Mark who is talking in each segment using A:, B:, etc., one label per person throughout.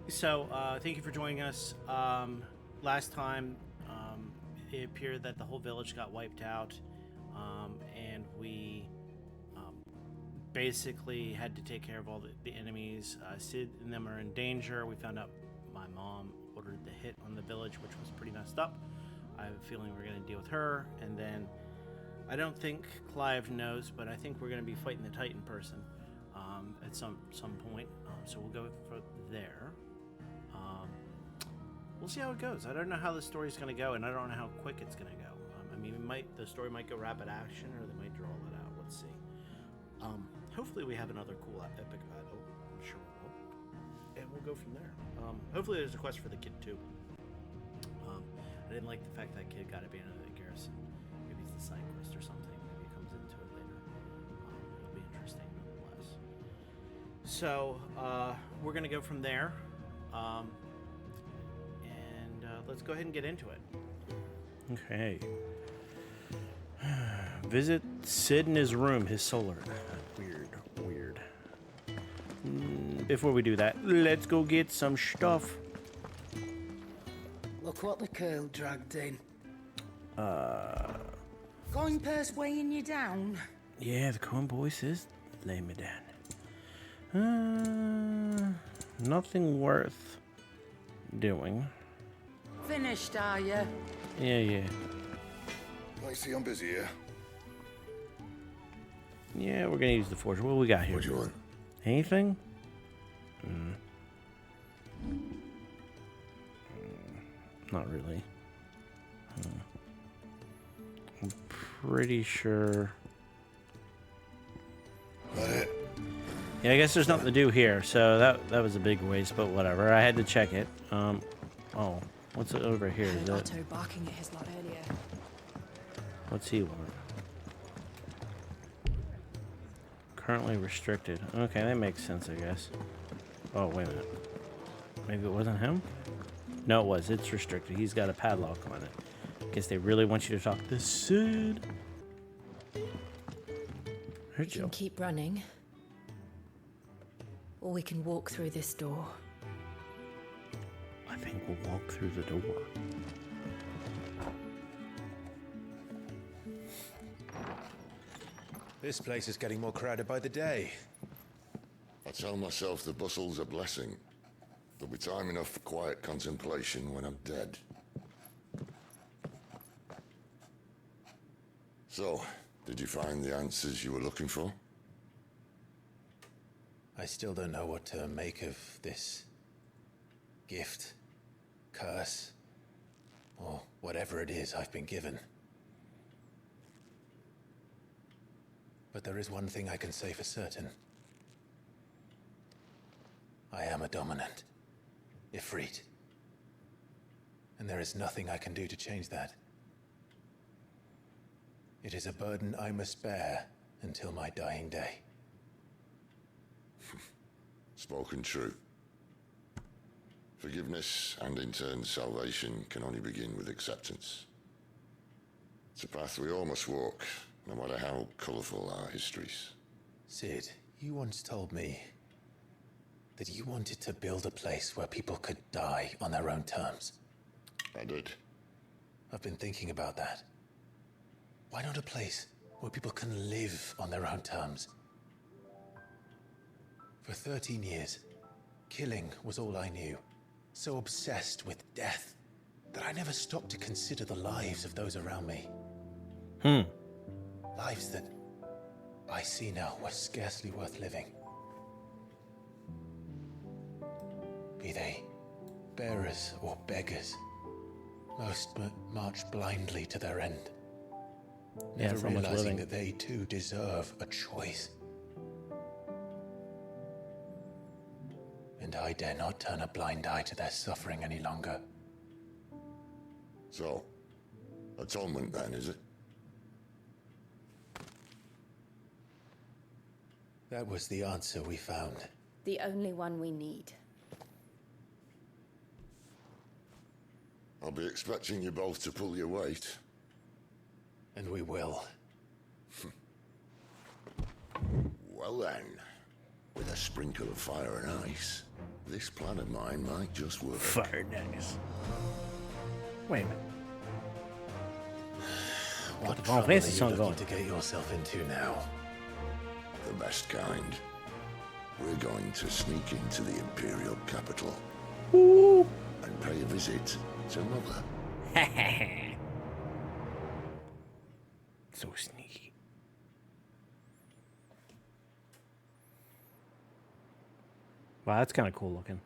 A: So, thank you for joining us. Last time, it appeared that the whole village got wiped out, and we basically had to take care of all the enemies. Sid and them are in danger. We found out my mom ordered the hit on the village, which was pretty messed up. I have a feeling we're going to deal with her, and then I don't think Clive knows, but I think we're going to be fighting the Titan person at some point. So we'll go for there. We'll see how it goes. I don't know how the story's going to go, and I don't know how quick it's going to go. I mean, the story might go rapid action, or they might draw it out. Let's see. Hopefully we have another cool epic battle. I'm sure we will. And we'll go from there. Hopefully there's a quest for the kid, too. I didn't like the fact that kid got abandoned at the garrison. Maybe it's the side quest or something. Maybe it comes into it later. It'll be interesting, nonetheless. So, we're going to go from there. Let's go ahead and get into it. Okay. Visit Sid in his room, his solar. Weird. Before we do that, let's go get some stuff.
B: Look what the curl dragged in. Coin purse weighing you down?
A: Yeah, the coin boy says lay me down. Nothing worth doing.
B: Finished, are you?
A: Yeah.
C: I see I'm busy here.
A: Yeah, we're gonna use the forge. What do we got here?
C: What do you want?
A: Anything? Not really. I'm pretty sure.
C: That it?
A: Yeah, I guess there's nothing to do here, so that was a big waste, but whatever. I had to check it. Oh, what's it over here? Is that
D: Otto barking at his lot earlier.
A: what's he want? Currently restricted. Okay, that makes sense, I guess. Oh, wait a minute. Maybe it wasn't him? No, it was. It's restricted. He's got a padlock on it. Guess they really want you to talk to Sid.
D: We can keep running, or we can walk through this door.
A: I think we'll walk through the door.
E: This place is getting more crowded by the day.
C: I tell myself the bustle's a blessing. There'll be time enough for quiet contemplation when I'm dead. So, did you find the answers you were looking for?
E: I still don't know what to make of this gift, curse, or whatever it is I've been given. But there is one thing I can say for certain. I am a dominant, Ifrit. And there is nothing I can do to change that. It is a burden I must bear until my dying day.
C: Spoken true. Forgiveness and in turn salvation can only begin with acceptance. It's a path we all must walk, no matter how colourful our histories.
E: Sid, you once told me that you wanted to build a place where people could die on their own terms.
C: I did.
E: I've been thinking about that. Why not a place where people can live on their own terms? For 13 years, killing was all I knew. So obsessed with death that I never stopped to consider the lives of those around me. Lives that I see now were scarcely worth living. Be they bearers or beggars, most march blindly to their end,
A: Yeah,
E: never
A: so much
E: realizing
A: living.
E: that they too deserve a choice. And I dare not turn a blind eye to their suffering any longer.
C: So, atonement then, is it?
E: That was the answer we found.
D: The only one we need.
C: I'll be expecting you both to pull your weight.
E: And we will.
C: Well then, with a sprinkle of fire and ice, This plan of mine might just work.
A: Fire daggers. Wait a minute.
E: What
A: the Final
E: trouble are
A: Fantasy
E: you
A: song
E: looking
A: going?
E: to get yourself into now?
C: The best kind. We're going to sneak into the Imperial capital and pay a visit to Mother.
A: So sneaky. Wow, that's kind of cool looking.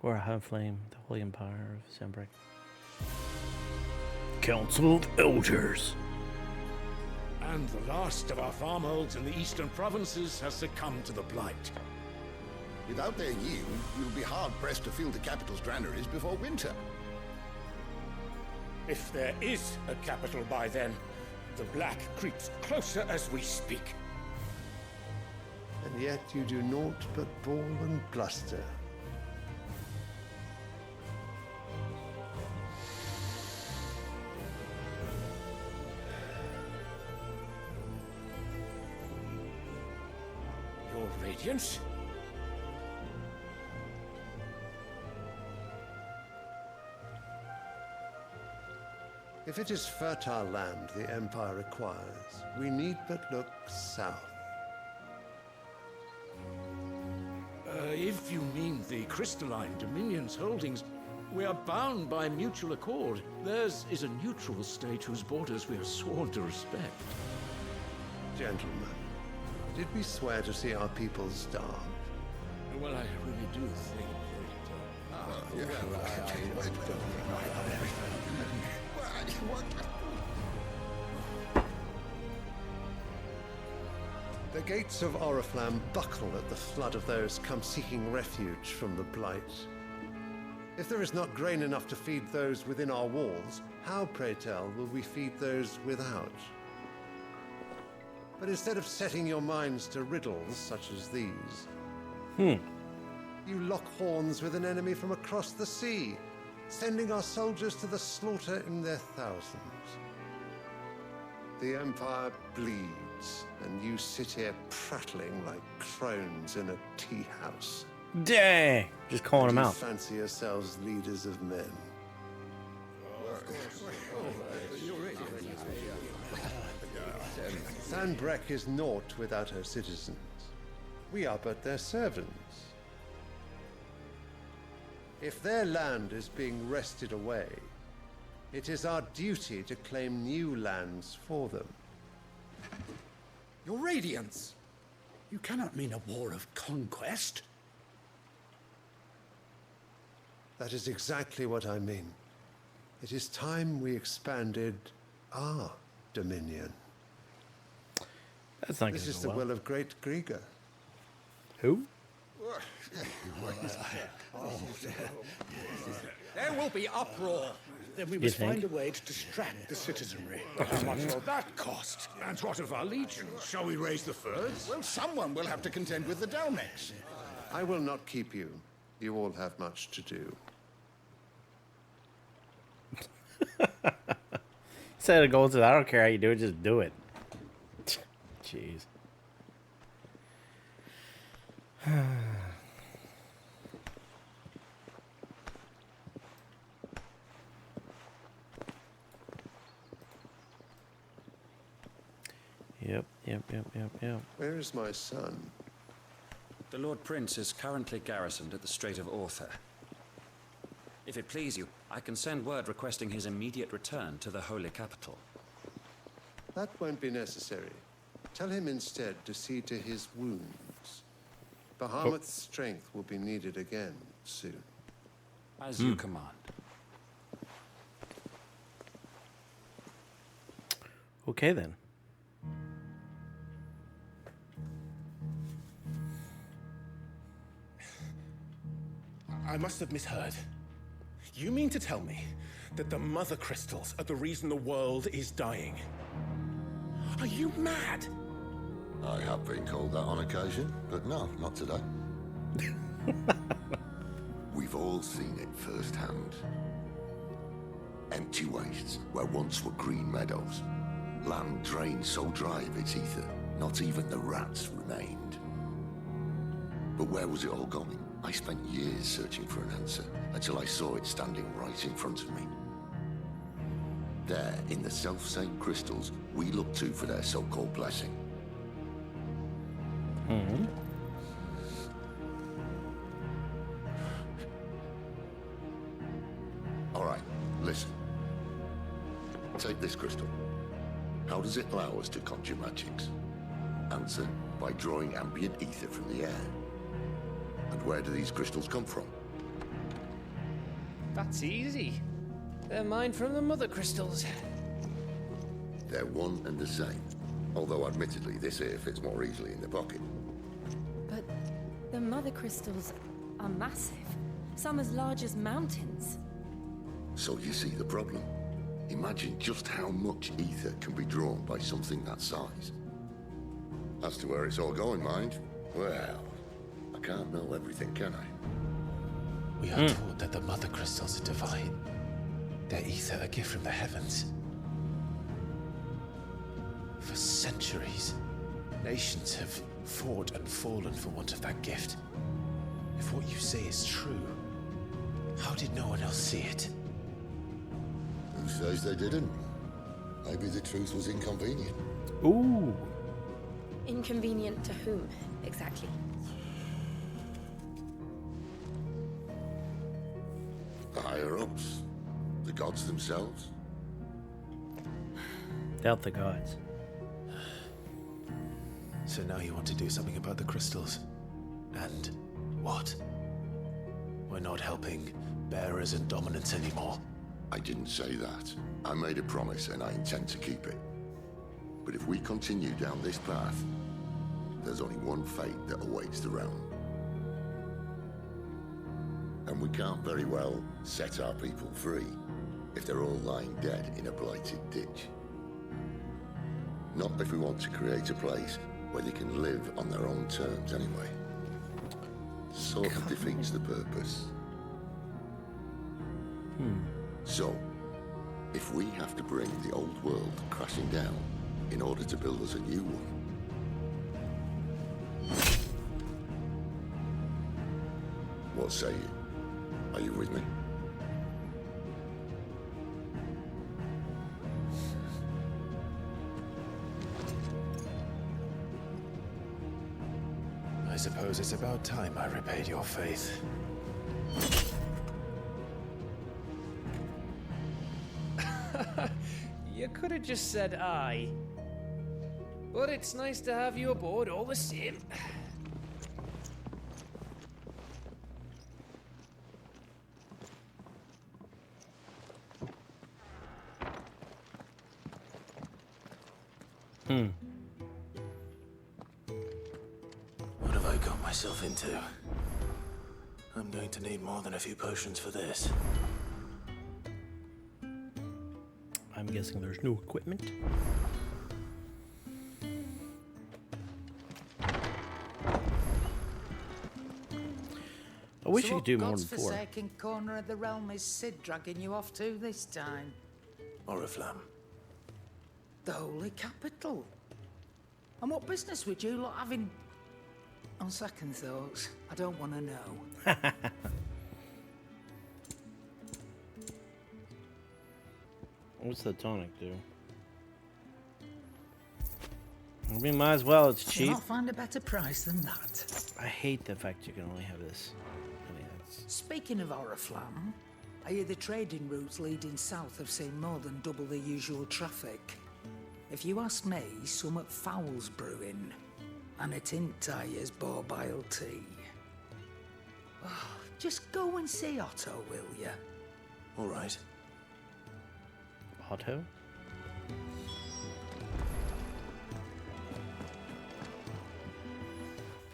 A: Or a high flame, the Holy Empire of Sembrick. Council of Elders.
F: And the last of our farmholds in the eastern provinces has succumbed to the blight.
G: Without their yield, you'll be hard-pressed to fill the capital's granaries before winter.
F: If there is a capital by then, the black creeps closer as we speak.
H: And yet you do naught but bawl and bluster.
F: Your Radiance?
H: If it is fertile land the Empire requires, we need but look south.
F: If you mean the crystalline Dominion's holdings, we are bound by mutual accord. Theirs is a neutral state whose borders we are sworn to respect.
H: Gentlemen, did we swear to see our people starve?
F: Well, I really do think
H: The gates of Oriflamme buckle at the flood of those come seeking refuge from the Blight. If there is not grain enough to feed those within our walls, how, pray tell, will we feed those without? But instead of setting your minds to riddles such as these, you lock horns with an enemy from across the sea, sending our soldiers to the slaughter in their thousands. The Empire bleeds, and you sit here prattling like crones in a tea house.
A: Dang! Just calling him
H: You
A: out.
H: fancy yourselves leaders of men. Sanbreque is naught without her citizens. We are but their servants. If their land is being wrested away, it is our duty to claim new lands for them.
G: Your Radiance! You cannot mean a war of conquest.
H: That is exactly what I mean. It is time we expanded our dominion.
A: That's not
H: This
A: gonna
H: is
A: go
H: the
A: well.
H: will of great Grieger.
A: Who?
G: There will be uproar.
F: then we
A: You
F: must
A: think?
F: find a way to distract the citizenry. How much will that cost? And what of our legions? Shall we raise the furs?
G: Well, someone will have to contend with the Dalmex.
H: I will not keep you. You all have much to do.
A: Instead of going to I don't care how you do it, just do it. Jeez. Yep.
H: Where is my son?
I: The Lord Prince is currently garrisoned at the Strait of Orther. If it please you, I can send word requesting his immediate return to the Holy Capital.
H: That won't be necessary. Tell him instead to see to his wounds. Bahamut's strength will be needed again soon.
I: As you command.
A: Okay then.
E: I must have misheard. You mean to tell me that the mother crystals are the reason the world is dying? Are you mad?
C: I have been called that on occasion, but no, not today. We've all seen it firsthand. Empty wastes where once were green meadows. Land drained so dry of its ether, Not even the rats remained. But where was it all going? I spent years searching for an answer, until I saw it standing right in front of me. There, in the self-same crystals we look to for their so-called blessing. All right, listen. Take this crystal. How does it allow us to conjure magics? Answer, by drawing ambient ether from the air. And where do these crystals come from?
J: That's easy. They're mined from the mother crystals.
C: They're one and the same. Although admittedly, this here fits more easily in the pocket.
D: But the mother crystals are massive. Some as large as mountains.
C: So you see the problem. Imagine just how much ether can be drawn by something that size. As to where it's all going, mind, well, I can't know everything, can I?
E: We are taught that the mother crystals are divine. Their ether a gift from the heavens. For centuries, nations have fought and fallen for want of that gift. If what you say is true, how did no one else see it?
C: Who says they didn't? Maybe the truth was inconvenient.
A: Ooh.
D: Inconvenient to whom, exactly?
C: The higher-ups? The gods themselves?
A: Doubt the gods.
E: So now you want to do something about the crystals. And what? We're not helping bearers and dominants anymore.
C: I didn't say that. I made a promise and I intend to keep it. But if we continue down this path, there's only one fate that awaits the realm. And we can't very well set our people free if they're all lying dead in a blighted ditch. Not if we want to create a place where they can live on their own terms anyway. Sort of defeats the purpose. So, if we have to bring the old world crashing down in order to build us a new one, what say you? Are you with me?
E: I suppose it's about time I repaid your faith.
J: You could have just said aye. But it's nice to have you aboard all the same.
E: What have I got myself into? I'm going to need more than a few potions for this.
A: I'm guessing there's no equipment. I wish you could do more than 4.
B: God's-forsaken corner of the realm is Sid dragging you off to this time?
E: Oriflamme.
B: The holy capital. And what business would you lot have in... On second thoughts, I don't want to know.
A: What's the tonic do? I mean, might as well. It's cheap.
B: I'll find a better price than that.
A: I hate the fact you can only have this. I mean, that's...
B: Speaking of Oriflamme, I hear the trading routes leading south have seen more than double the usual traffic. If you ask me, some foul's brewing, and a tint tires borbile tea. Oh, just go and see Otto, will ya?
E: All right.
A: Otto?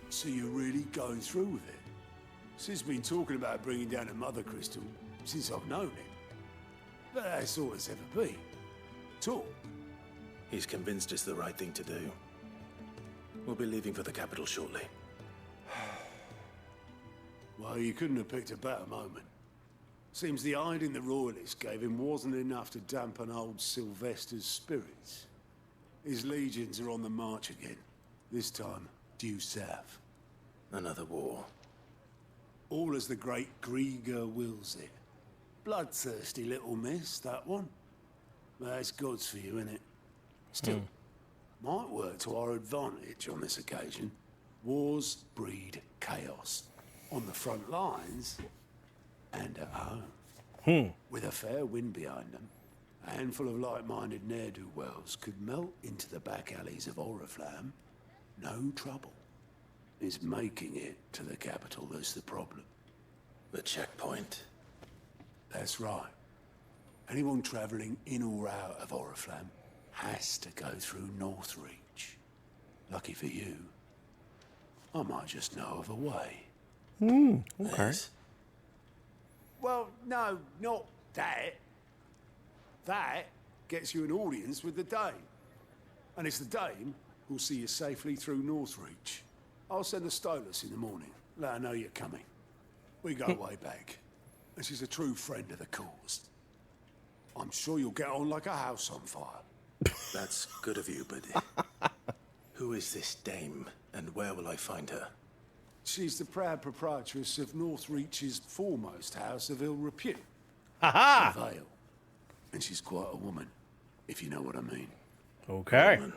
K: So you're really going through with it? Sid's been talking about bringing down a mother crystal since I've known him. But that's all it's ever been. Talk.
E: He's convinced it's the right thing to do. We'll be leaving for the capital shortly.
K: Well, you couldn't have picked a better moment. Seems the hiding the royalists gave him wasn't enough to dampen old Sylvester's spirits. His legions are on the march again, This time, due south.
L: Another war.
K: All as the great Grieger wills it. Bloodthirsty little miss, that one. But it's God's for you, innit? Still, might work to our advantage on this occasion. Wars breed chaos. On the front lines, and at home. With a fair wind behind them, a handful of like-minded ne'er-do-wells could melt into the back alleys of Oriflamme. No trouble. It's making it to the capital that's the problem.
L: The checkpoint.
K: That's right. Anyone travelling in or out of Oriflamme has to go through Northreach. Lucky for you, I might just know of a way.
A: Okay.
L: Yes.
K: Well, no, not that. That gets you an audience with the Dame. And it's the Dame who'll see you safely through Northreach. I'll send the Stolas in the morning. Let her know you're coming. We go way back. And she's a true friend of the cause. I'm sure you'll get on like a house on fire.
L: That's good of you, but who is this dame, and where will I find her?
K: She's the proud proprietress of Northreach's foremost house of ill repute.
A: Haha!
K: The Vale. And she's quite a woman, if you know what I mean.
A: Okay.
L: Woman.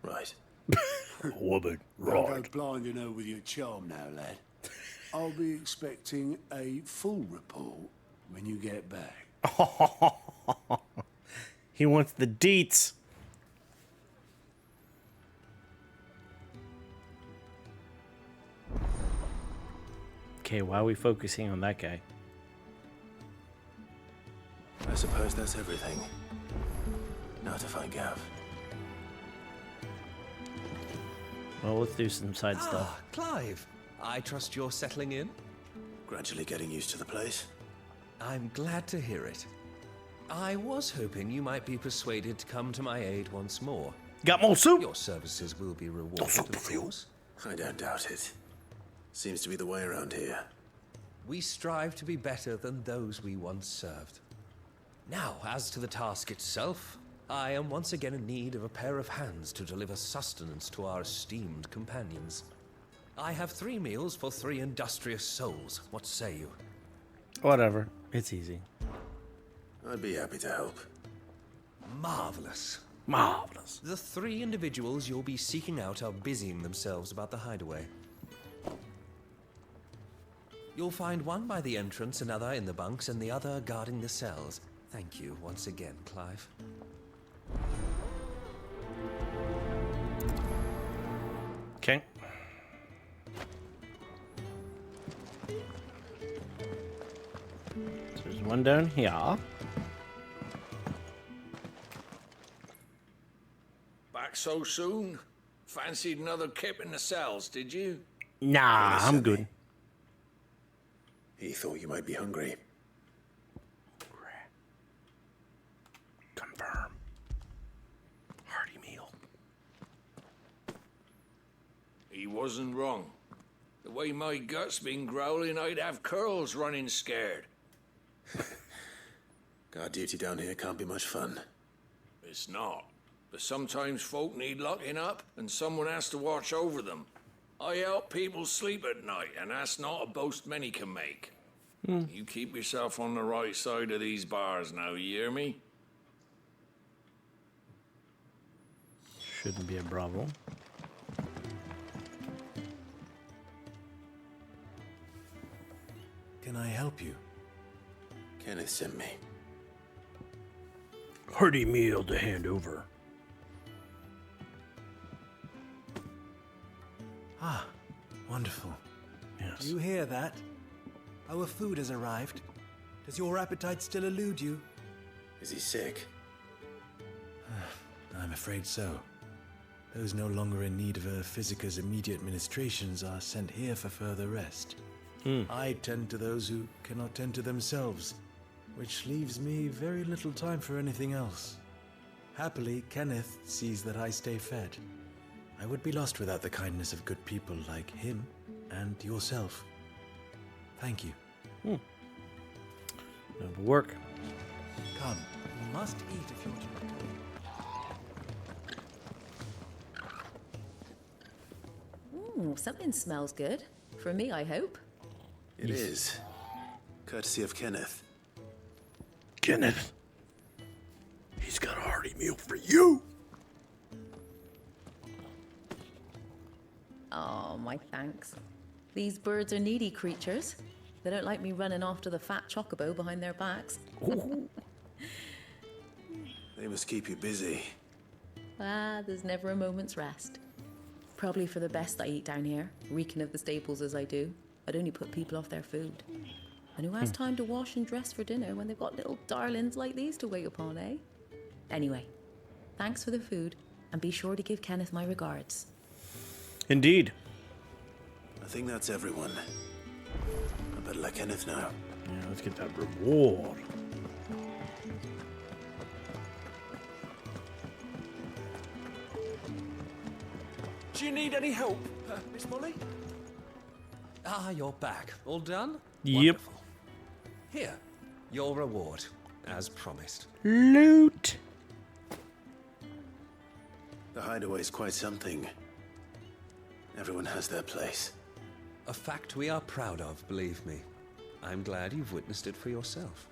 L: Right.
A: Woman.
K: Don't go blinding her with your charm now, lad. I'll be expecting a full report when you get back.
A: He wants the deets. Okay, why are we focusing on that guy?
L: I suppose that's everything. Now to find Gav.
A: Well, let's do some side stuff.
M: Clive, I trust you're settling in?
L: Gradually getting used to the place.
M: I'm glad to hear it. I was hoping you might be persuaded to come to my aid once more.
A: Got more soup?
M: Your services will be rewarded, of course.
L: I don't doubt it. Seems to be the way around here.
M: We strive to be better than those we once served. Now, as to the task itself, I am once again in need of a pair of hands to deliver sustenance to our esteemed companions. I have 3 meals for 3 industrious souls. What say you?
A: Whatever. It's easy.
L: I'd be happy to help.
M: Marvelous.
A: Marvelous.
M: The 3 individuals you'll be seeking out are busying themselves about the hideaway. You'll find one by the entrance, another in the bunks, and the other guarding the cells. Thank you once again, Clive.
A: Okay. So there's one down here.
F: Back so soon? Fancied another kip in the cells, did you?
A: Nah, I'm good.
L: He thought you might be hungry.
A: Confirm. Hearty meal.
F: He wasn't wrong. The way my gut's been growling, I'd have curls running scared.
L: Guard duty down here can't be much fun.
F: It's not. But sometimes folk need locking up, and someone has to watch over them. I help people sleep at night, and that's not a boast many can make. You keep yourself on the right side of these bars now, you hear me?
A: Shouldn't be a problem.
L: Can I help you? Kenneth sent me.
A: Hearty meal to hand over.
N: Ah, wonderful.
A: Yes.
N: Do you hear that? Our food has arrived. Does your appetite still elude you?
L: Is he sick?
N: I'm afraid so. Those no longer in need of a Physica's immediate ministrations are sent here for further rest. I tend to those who cannot tend to themselves, which leaves me very little time for anything else. Happily, Kenneth sees that I stay fed. I would be lost without the kindness of good people like him and yourself. Thank you.
A: Noble work.
N: Come, you must eat if you're to return.
O: Ooh, something smells good. For me, I hope.
L: It is. Courtesy of Kenneth.
A: Kenneth. He's got a hearty meal for you.
O: Oh, my thanks. These birds are needy creatures. They don't like me running after the fat chocobo behind their backs.
L: They must keep you busy.
O: There's never a moment's rest. Probably for the best I eat down here, reeking of the staples as I do. I'd only put people off their food. And who has time to wash and dress for dinner when they've got little darlings like these to wait upon, eh? Anyway, thanks for the food, and be sure to give Kenneth my regards.
A: Indeed.
L: I think that's everyone. I better let Kenneth know.
A: Yeah, let's get that reward.
M: Do you need any help, Miss Molly? Ah, you're back. All done?
A: Yep.
M: Wonderful. Here, your reward, as promised.
A: Loot.
L: The Hideaway's quite something. Everyone has their place.
M: A fact we are proud of, believe me. I'm glad you've witnessed it for yourself.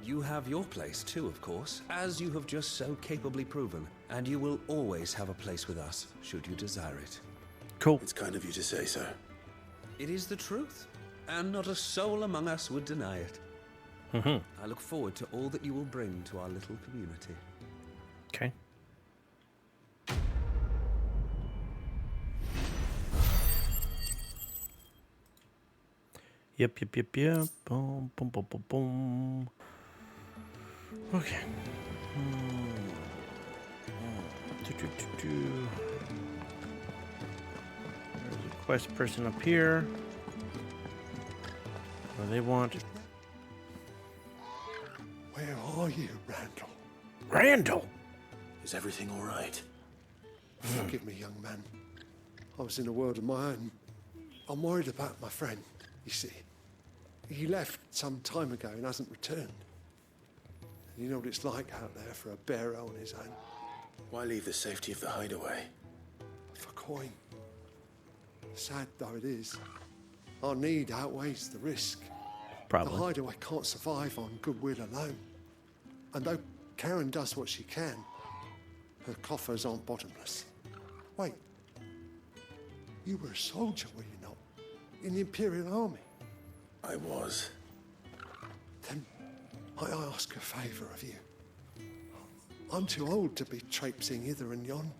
M: You have your place too, of course, as you have just so capably proven, and you will always have a place with us, should you desire it.
A: Cool.
L: It's kind of you to say so.
M: It is the truth, and not a soul among us would deny it. I look forward to all that you will bring to our little community.
A: Okay. Yep. Boom, boom, boom, boom, boom. Okay. There's a quest person up here. What do they want?
H: Where are you, Randall?
A: Randall!
L: Is everything all right?
H: Forgive me, young man. I was in a world of my own. I'm worried about my friend, you see. He left some time ago and hasn't returned. You know what it's like out there for a bearer on his own.
L: Why leave the safety of the Hideaway?
H: For coin. Sad though it is, our need outweighs the risk.
A: Probably.
H: The Hideaway can't survive on goodwill alone. And though Karen does what she can, her coffers aren't bottomless. Wait, you were a soldier, were you not? In the Imperial Army?
L: I was.
H: Then might I ask a favour of you? I'm too old to be traipsing hither and yon.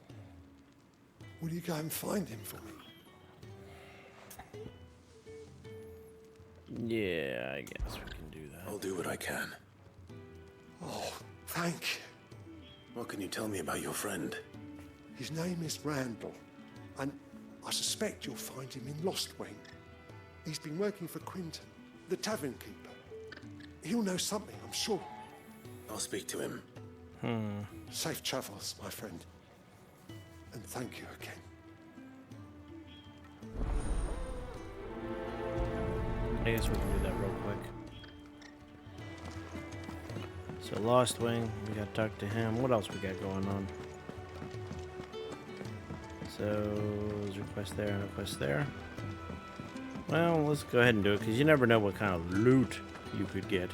H: Will you go and find him for me?
A: Yeah, I guess we can do that.
L: I'll do what I can.
H: Oh, thank you.
L: What can you tell me about your friend?
H: His name is Randall, and I suspect you'll find him in Lost Wing. He's been working for Quinton, the tavern keeper. He'll know something, I'm sure.
L: I'll speak to him.
H: Safe travels, my friend. And thank you again.
A: I guess we can do that real quick. So Lost Wing, we got to talk to him. What else we got going on? So there's a request there and a request there. Well, let's go ahead and do it, because you never know what kind of loot you could get.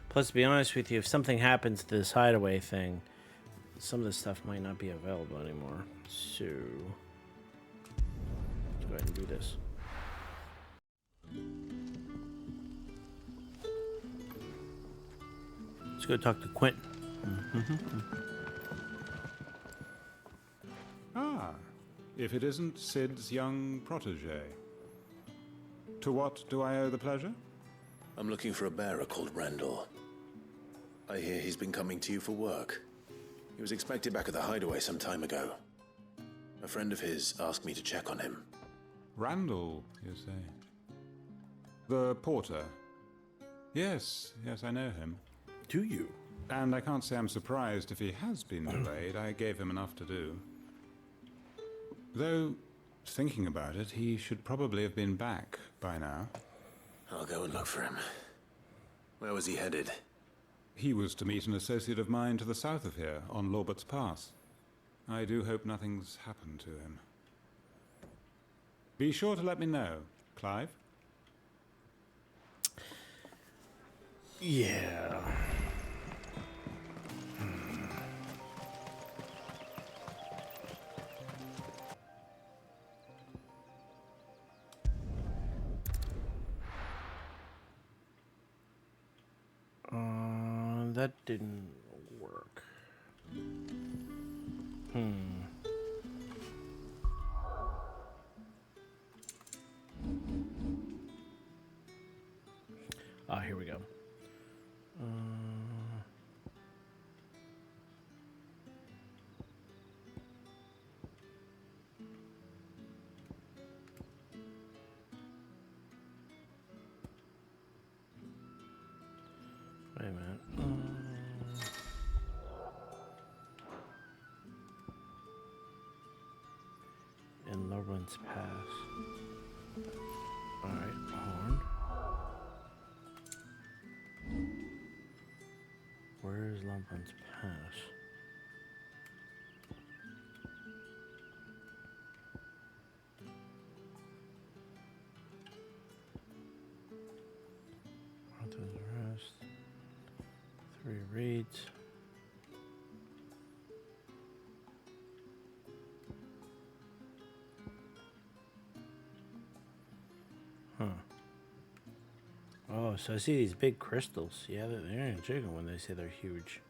A: Plus, to be honest with you, if something happens to this hideaway thing, some of this stuff might not be available anymore. So, let's go ahead and do this. Let's go talk to Quentin.
P: Ah, if it isn't Sid's young protege. To what do I owe the pleasure?
L: I'm looking for a bearer called Randall. I hear he's been coming to you for work. He was expected back at the Hideaway some time ago. A friend of his asked me to check on him.
P: Randall, you say? The porter? Yes, I know him.
A: Do you?
P: And I can't say I'm surprised if he has been delayed. I gave him enough to do. Though, thinking about it, he should probably have been back by now.
L: I'll go and look for him. Where was he headed?
P: He was to meet an associate of mine to the south of here, on Lorbert's Pass. I do hope nothing's happened to him. Be sure to let me know, Clive.
A: Yeah. That didn't work. Here we go. Wait a minute. In Lorbert's Pass. Alright, horn. Where is Lorbert's Pass? Arthur's Rest. 3 reads. Huh. Oh, so I see these big crystals. Yeah, they're in a jiggle when they say they're huge.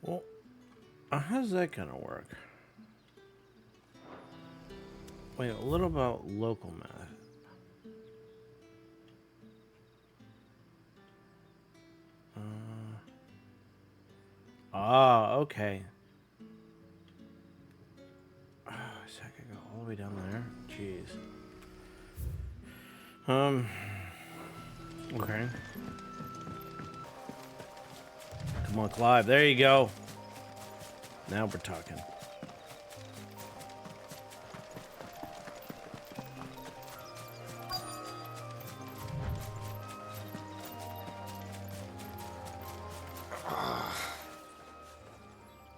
A: Well, how's that gonna work? Wait, a little about local math. Okay. Oh, so I could go all the way down there. Jeez. Okay. Come on, Clive. There you go. Now we're talking.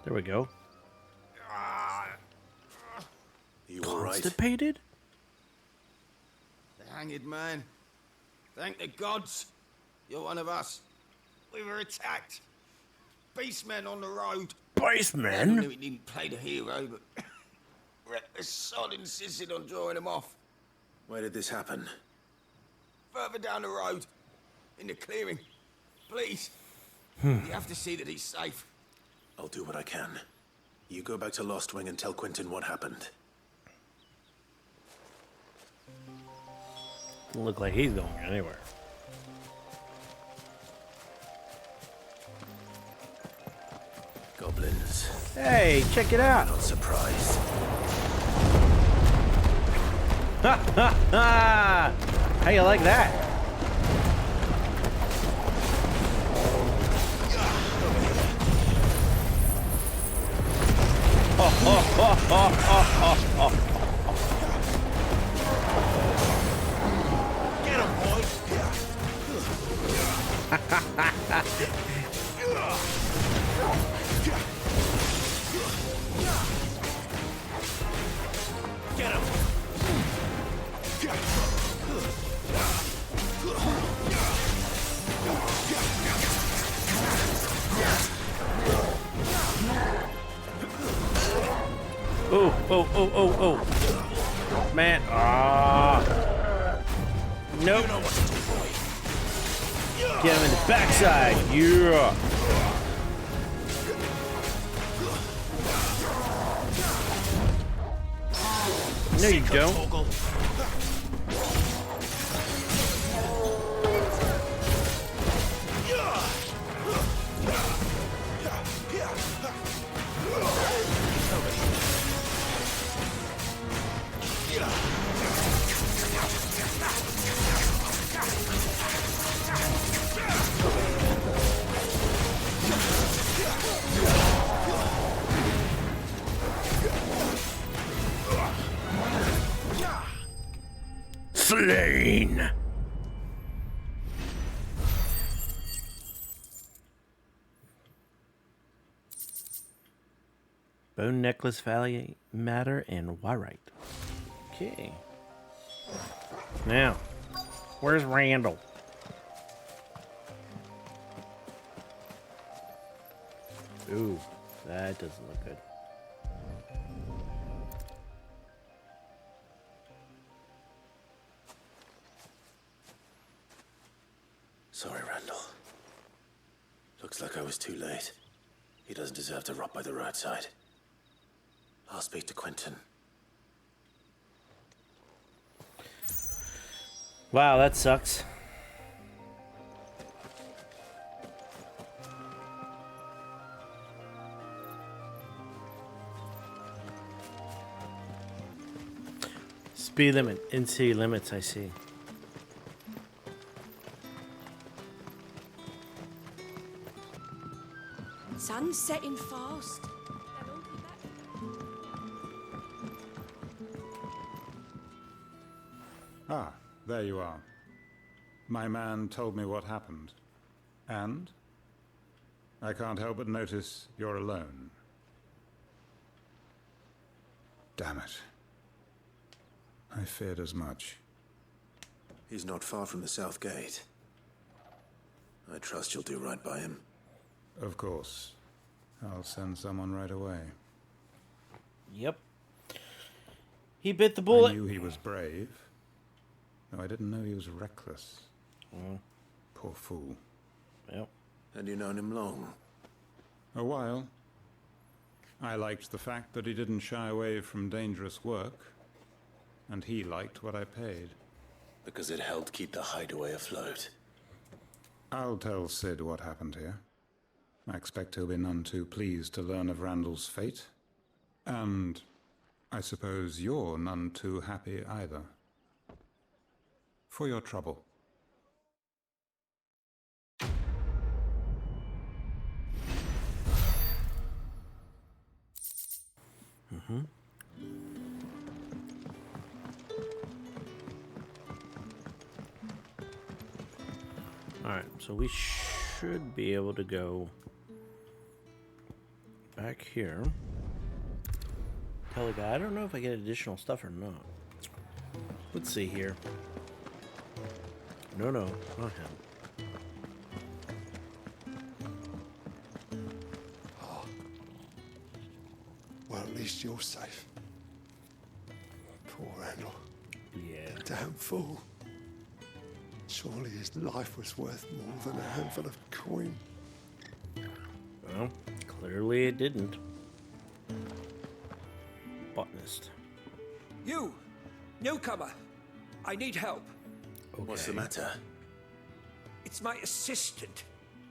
A: There we go.
L: You all right?
A: Constipated?
Q: The hanged man. Thank the gods. You're one of us. We were attacked. Beastmen on the road.
A: Beastmen?
Q: I knew he didn't play the hero, but reckless sod insisted on drawing him off.
L: Where did this happen?
Q: Further down the road. In the clearing. Please. You have to see that he's safe.
L: I'll do what I can. You go back to Lost Wing and tell Quentin what happened.
A: Doesn't look like he's going anywhere.
L: Goblins.
A: Hey, check it out.
L: Not surprised.
A: Ha ha ha! How you like that?
Q: Get him, boys. Get him.
A: Oh. Man, nope. Get him in the backside. Yeah. No, you don't. pain. Bone necklace, Valley Matter, and Warite. Okay. Now, where's Randall? Ooh, that doesn't look good.
L: Sorry, Randall. Looks like I was too late. He doesn't deserve to rot by the roadside. I'll speak to Quentin.
A: Wow, that sucks. Speed limit, in-city limits, I see.
D: Sun's setting fast.
P: Ah, there you are. My man told me what happened. And? I can't help but notice you're alone. Damn it. I feared as much.
L: He's not far from the South Gate. I trust you'll do right by him.
P: Of course. I'll send someone right away.
A: Yep. He bit the bullet.
P: I knew he was brave. No, I didn't know he was reckless. Poor fool.
A: Yep.
L: And you known him long?
P: A while. I liked the fact that he didn't shy away from dangerous work. And he liked what I paid.
L: Because it helped keep the Hideaway afloat.
P: I'll tell Sid what happened here. I expect he'll be none too pleased to learn of Randall's fate. And I suppose you're none too happy either. For your trouble.
A: Alright, so we should be able to go back here. Tell the guy, I don't know if I get additional stuff or not. Let's see here. No, not him.
H: Oh. Well, at least you're safe. Poor Randall.
A: Yeah.
H: Damn fool. Surely his life was worth more than a handful of coin.
A: Well, clearly it didn't. Botanist.
R: You! Newcomer! I need help.
A: Okay.
L: What's the matter?
R: It's my assistant.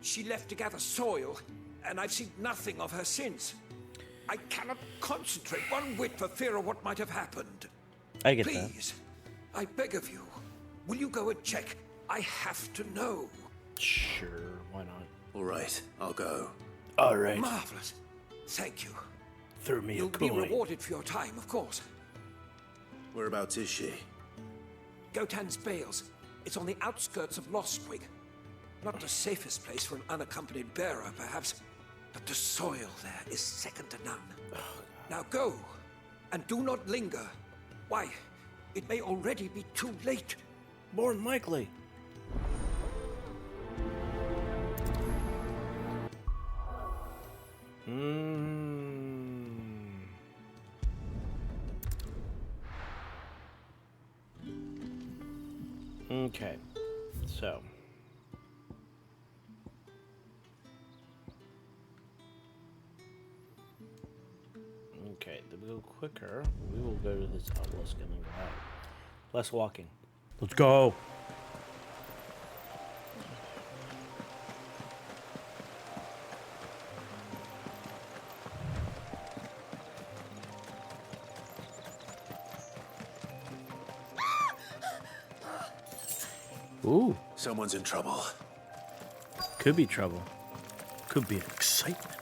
R: She left to gather soil, and I've seen nothing of her since. I cannot concentrate one whit for fear of what might have happened.
A: I get that.
R: Please, I beg of you, will you go and check? I have to know.
A: Sure, why not?
L: All right, I'll go.
A: All right.
R: Marvelous. Thank you.
A: Throw me
R: You'll
A: a
R: be
A: coin.
R: rewarded for your time, of course.
L: Whereabouts is she?
R: Gotan's Bales. It's on the outskirts of Lostwig. Not the safest place for an unaccompanied bearer, perhaps, but the soil there is second to none. Now go, and do not linger. Why, it may already be too late.
A: More than likely. Okay, so okay, to go quicker, we will go to this obelisk and then go out. Less walking. Let's go. Ooh.
L: Someone's in trouble.
A: Could be trouble. Could be excitement.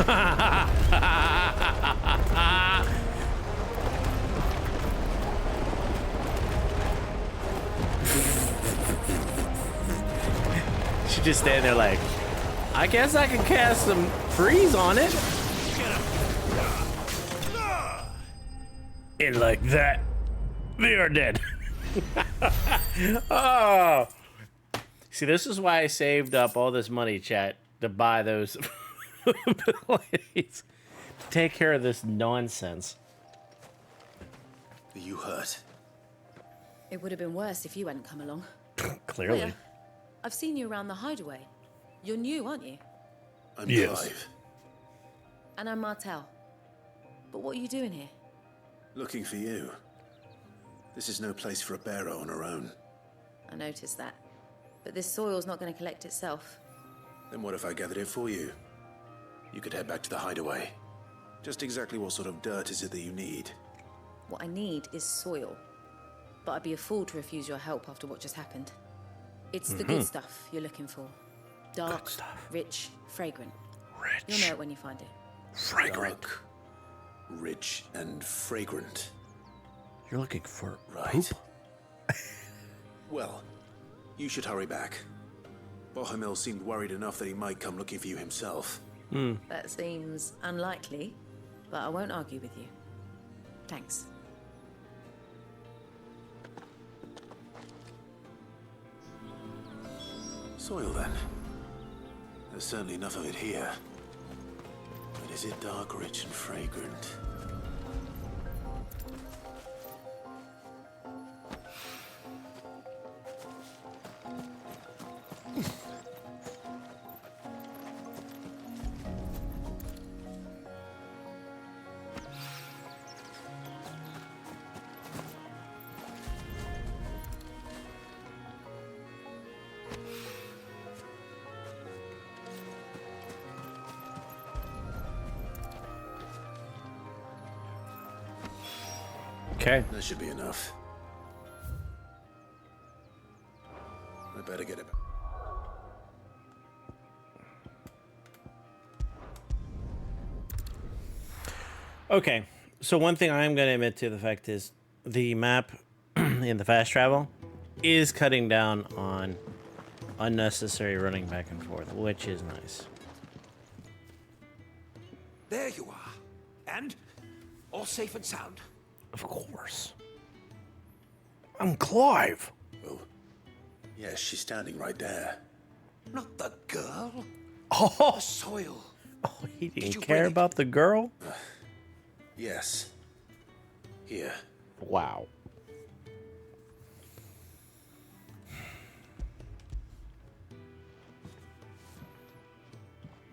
A: She just stand there like, I guess I can cast some freeze on it. And like that, they are dead. Oh. See, this is why I saved up all this money, chat, to buy those abilities. Take care of this nonsense.
L: Are you hurt?
O: It would have been worse if you hadn't come along.
A: Clearly.
O: Hiya. I've seen you around the Hideaway. You're new, aren't you?
L: I'm Clive.
O: And I'm Martel. But what are you doing here?
L: Looking for you. This is no place for a bearer on her own.
O: I noticed that. But this soil's not going to collect itself.
L: Then what if I gathered it for you? You could head back to the Hideaway. Just exactly what sort of dirt is it that you need?
O: What I need is soil. But I'd be a fool to refuse your help after what just happened. It's the good stuff you're looking for. Dark, rich, fragrant. You'll know it when you find it.
L: Fragrant. Dark, rich, and fragrant.
A: You're looking for
L: poop? Well, you should hurry back. Bohemil seemed worried enough that he might come looking for you himself.
O: That seems unlikely, but I won't argue with you. Thanks.
L: Soil, then. There's certainly enough of it here. But is it dark, rich, and fragrant?
A: Okay.
L: That should be enough. I better get it.
A: Okay, so one thing I'm going to admit to the fact is the map in the fast travel is cutting down on unnecessary running back and forth, which is nice.
R: There you are. And all safe and sound.
A: Of course. I'm Clive.
L: Oh, yes, she's standing right there.
R: Not the girl.
A: Oh,
R: the soil.
A: Oh, he didn't care about the girl?
L: Yes. Here.
A: Wow.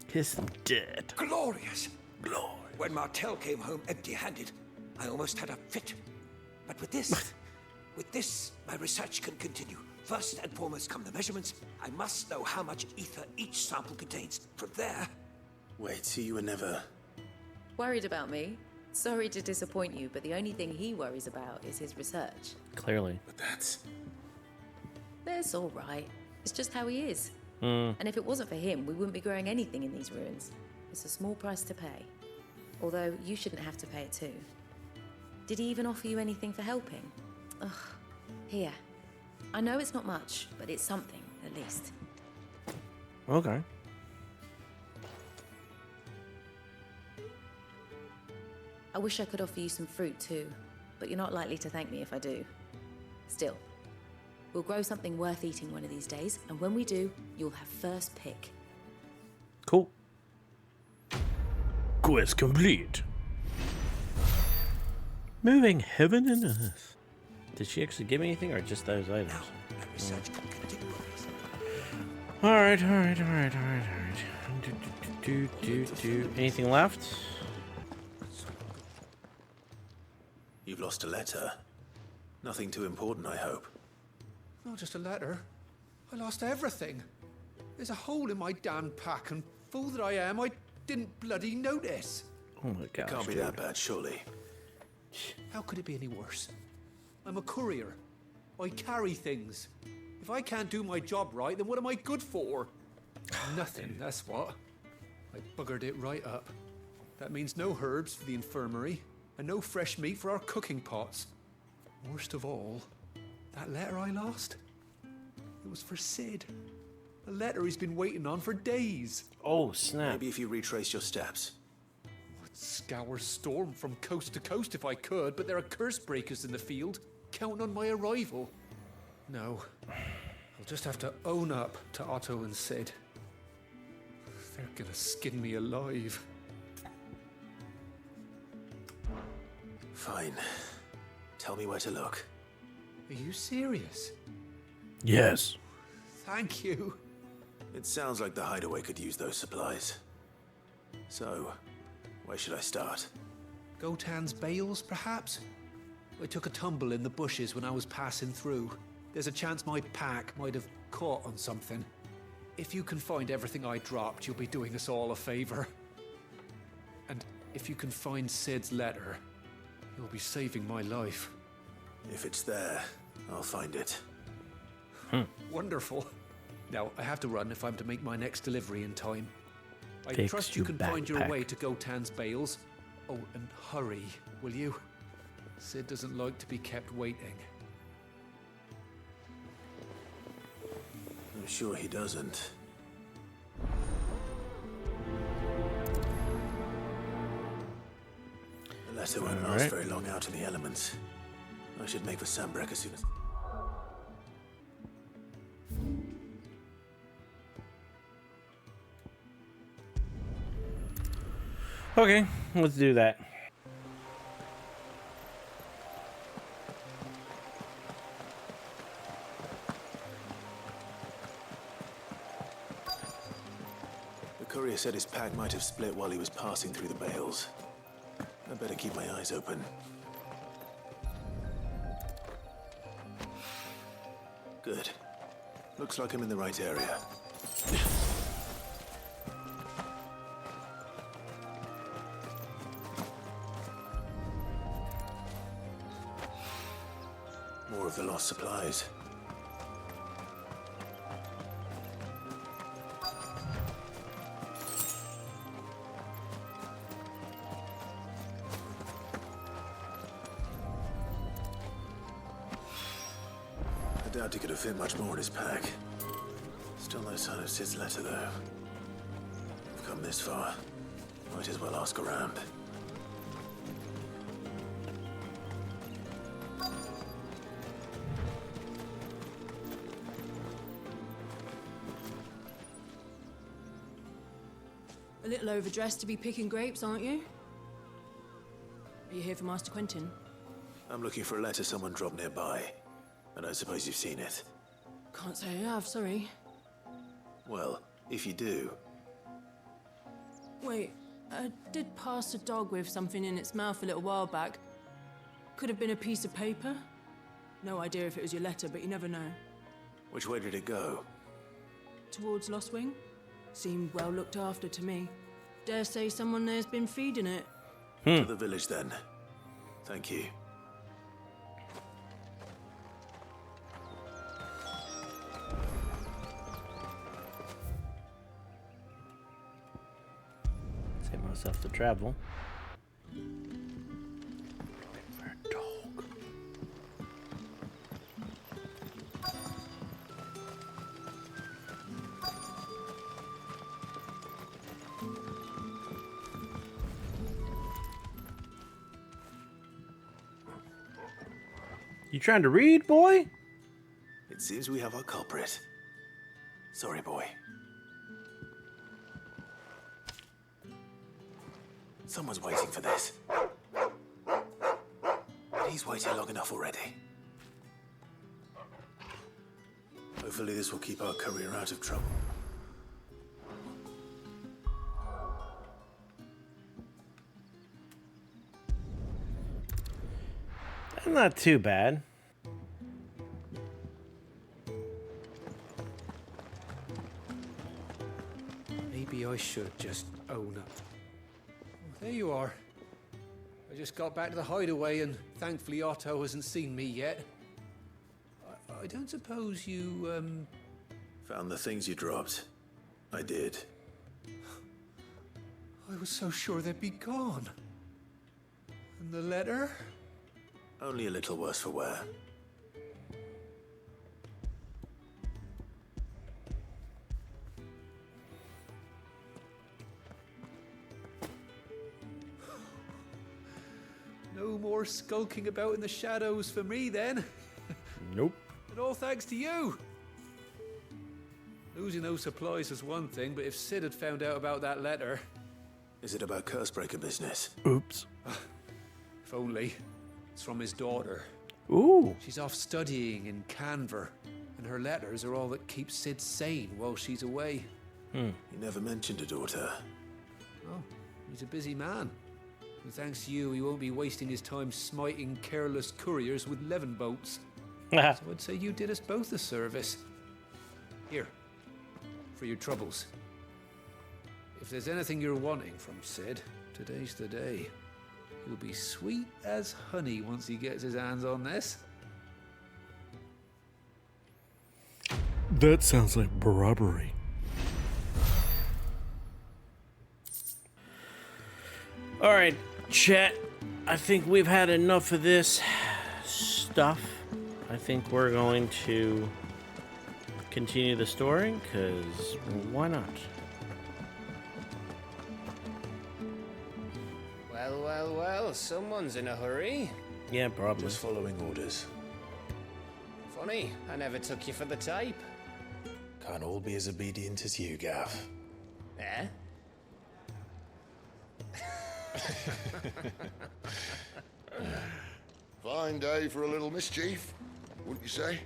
A: Kiss them dead.
R: Glorious.
A: Glory.
R: When Martel came home empty-handed, I almost had a fit. But with this, my research can continue. First and foremost come the measurements. I must know how much ether each sample contains. From there...
L: Wait, so you were never...
O: Worried about me? Sorry to disappoint you, but the only thing he worries about is his research.
A: Clearly.
L: But that's
O: all right. It's just how he is. And if it wasn't for him, we wouldn't be growing anything in these ruins. It's a small price to pay. Although, you shouldn't have to pay it too. Did he even offer you anything for helping? Ugh. Here. I know it's not much, but it's something, at least.
A: Okay.
O: I wish I could offer you some fruit too, but you're not likely to thank me if I do. Still, we'll grow something worth eating one of these days, and when we do, you'll have first pick.
A: Cool. Quest complete. Moving heaven and earth. Did she actually give me anything, or just those items? Alright. Anything left?
L: You've lost a letter. Nothing too important, I hope.
G: Not just a letter. I lost everything. There's a hole in my damn pack, and fool that I am, I didn't bloody notice.
A: Oh my gosh.
L: It can't be that bad, surely.
G: How could it be any worse? I'm a courier. I carry things. If I can't do my job right, then what am I good for? Nothing, that's what. I buggered it right up. That means no herbs for the infirmary, and no fresh meat for our cooking pots. Worst of all, that letter I lost, it was for Sid. A letter he's been waiting on for days.
A: Oh, snap.
L: Maybe if you retrace your steps.
G: I'd scour Storm from coast to coast if I could, but there are curse breakers in the field, counting on my arrival. No, I'll just have to own up to Otto and Sid. They're gonna skin me alive.
L: Fine. Tell me where to look.
G: Are you serious?
A: Yes.
G: Thank you.
L: It sounds like the Hideaway could use those supplies. So, where should I start?
G: Gotan's bales, perhaps? I took a tumble in the bushes when I was passing through. There's a chance my pack might have caught on something. If you can find everything I dropped, you'll be doing us all a favor. And if you can find Sid's letter, you'll be saving my life.
L: If it's there, I'll find it.
G: Wonderful. Now, I have to run if I'm to make my next delivery in time. I
A: Fix
G: trust you
A: your
G: can find your
A: backpack.
G: way to Gotan's bales. Oh, and hurry, will you? Sid doesn't like to be kept waiting.
L: I'm sure he doesn't. The letter won't last very long out in the elements. I should make for Sambrek as soon as...
A: Okay, let's do that.
L: The courier said his pack might have split while he was passing through the bales. I better keep my eyes open. Good. Looks like I'm in the right area. More of the lost supplies. I doubt he could have fit much more in his pack. Still no sign of Sid's letter, though. I've come this far. Might as well ask around.
D: A little overdressed to be picking grapes, aren't you? Are you here for Master Quentin?
L: I'm looking for a letter someone dropped nearby. And I suppose you've seen it.
D: Can't say I have, sorry.
L: Well, if you do,
D: Wait, I did pass a dog with something in its mouth a little while back. Could have been a piece of paper. No idea if it was your letter, but you never know.
L: which way did it go?
D: Towards Lost Wing? Seemed well looked after to me. Dare say someone there's been feeding it.
L: To the village, then. Thank you.
A: Save myself the travel. You trying to read, boy?
L: It seems we have our culprit. Sorry, boy. Someone's waiting for this. He's waited long enough already. Hopefully this will keep our courier out of trouble.
A: Not too bad.
G: Maybe I should just own up. There you are. I just got back to the hideaway and thankfully Otto hasn't seen me yet. I don't suppose you,
L: Found the things you dropped. I did.
G: I was so sure they'd be gone. And the letter?
L: Only a little worse for wear.
G: No more skulking about in the shadows for me, then.
A: Nope.
G: And all thanks to you. Losing those supplies is one thing, but if Sid had found out about that letter...
L: Is it about Cursebreaker business?
A: Oops.
G: If only. It's from his daughter.
A: Ooh.
G: She's off studying in Canver, and her letters are all that keeps Sid sane while she's away.
L: He never mentioned a daughter.
G: Oh, he's a busy man. And thanks to you, he won't be wasting his time smiting careless couriers with levin boats. So I'd say you did us both a service. Here, for your troubles. If there's anything you're wanting from Sid, today's the day. He'll be sweet as honey once he gets his hands on this.
A: That sounds like robbery. All right, chat. I think we've had enough of this stuff. I think we're going to continue the story, because why not?
J: Well, someone's in a hurry.
A: Yeah, probably.
L: Just following orders.
J: Funny, I never took you for the type.
L: Can't all be as obedient as you, Gav.
J: Eh?
C: Fine day for a little mischief, wouldn't you say?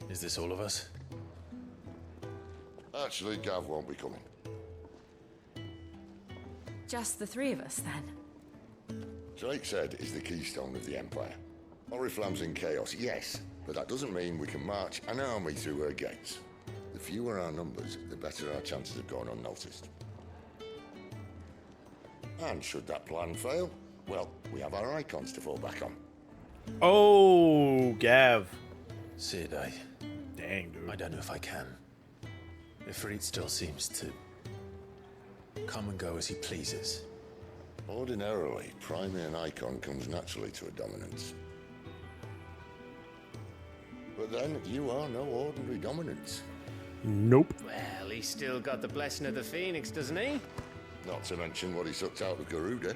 L: Is this all of us?
C: Actually, Gav won't be coming.
O: Just the three of us, then?
C: Drake's Head is the keystone of the Empire. Oriflamme's in chaos, yes, but that doesn't mean we can march an army through her gates. The fewer our numbers, the better our chances of going unnoticed. And should that plan fail, well, we have our icons to fall back on.
A: Oh, Gav.
L: Sid,
A: Dang, dude.
L: I don't know if I can. Ifrit still seems to come and go as he pleases.
C: Ordinarily, priming an icon comes naturally to a dominance. But then, you are no ordinary dominance.
A: Nope.
J: Well, he's still got the blessing of the Phoenix, doesn't he?
C: Not to mention what he sucked out of Garuda.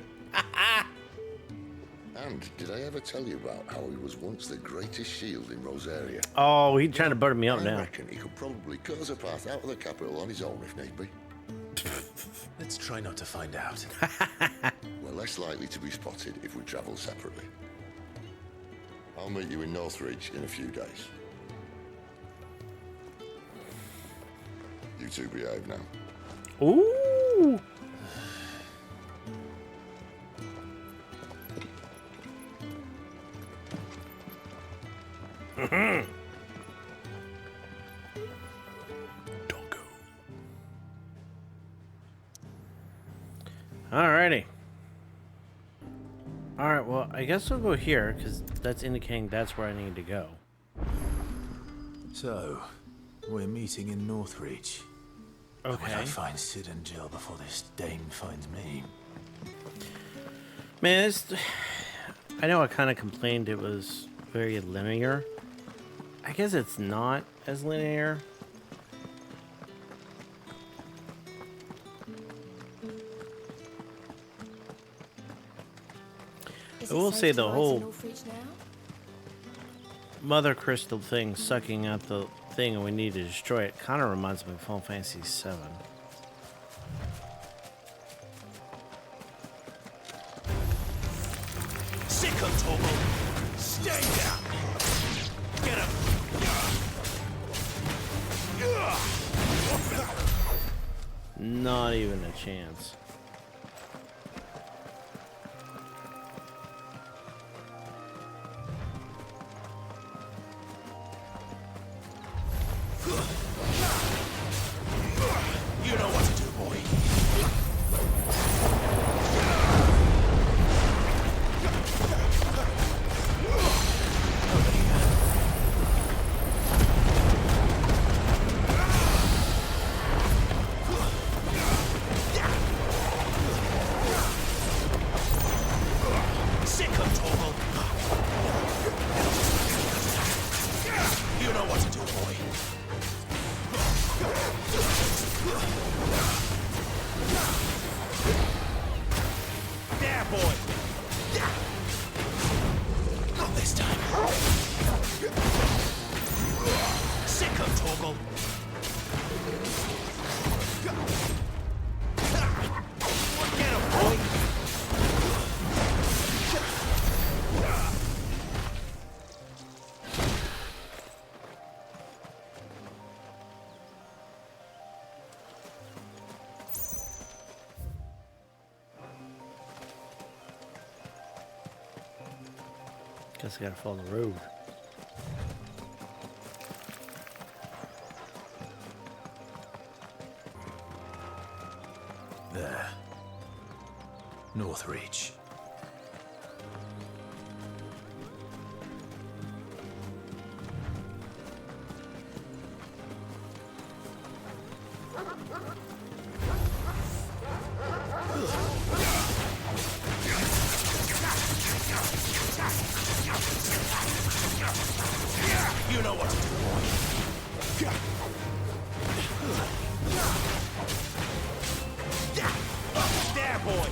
C: And did I ever tell you about how he was once the greatest shield in Rosaria?
A: Oh, he's trying to butter me up
C: I
A: now.
C: reckon he could probably cause a path out of the capital on his own if need be.
L: Let's try not to find out.
C: We're less likely to be spotted if we travel separately. I'll meet you in Northridge in a few days. You two behave now.
A: Ooh. Doggo. Alrighty. Alright, well, I guess I'll go here, because that's indicating that's where I need to go.
L: So, we're meeting in Northridge.
A: Okay.
L: Will I find Sid and Jill before this dame finds me?
A: Man, I know I kind of complained it was very linear. I guess it's not as linear. I will say the whole Mother Crystal thing sucking out the thing and we need to destroy it kind of reminds me of Final Fantasy VII.
Q: Sickle, Torgal! Stay down! Get him!
A: Not even a chance.
Q: You know what to do, boy.
A: Guess I gotta follow the road.
S: There. Northreach.
Q: You know what? There, boy.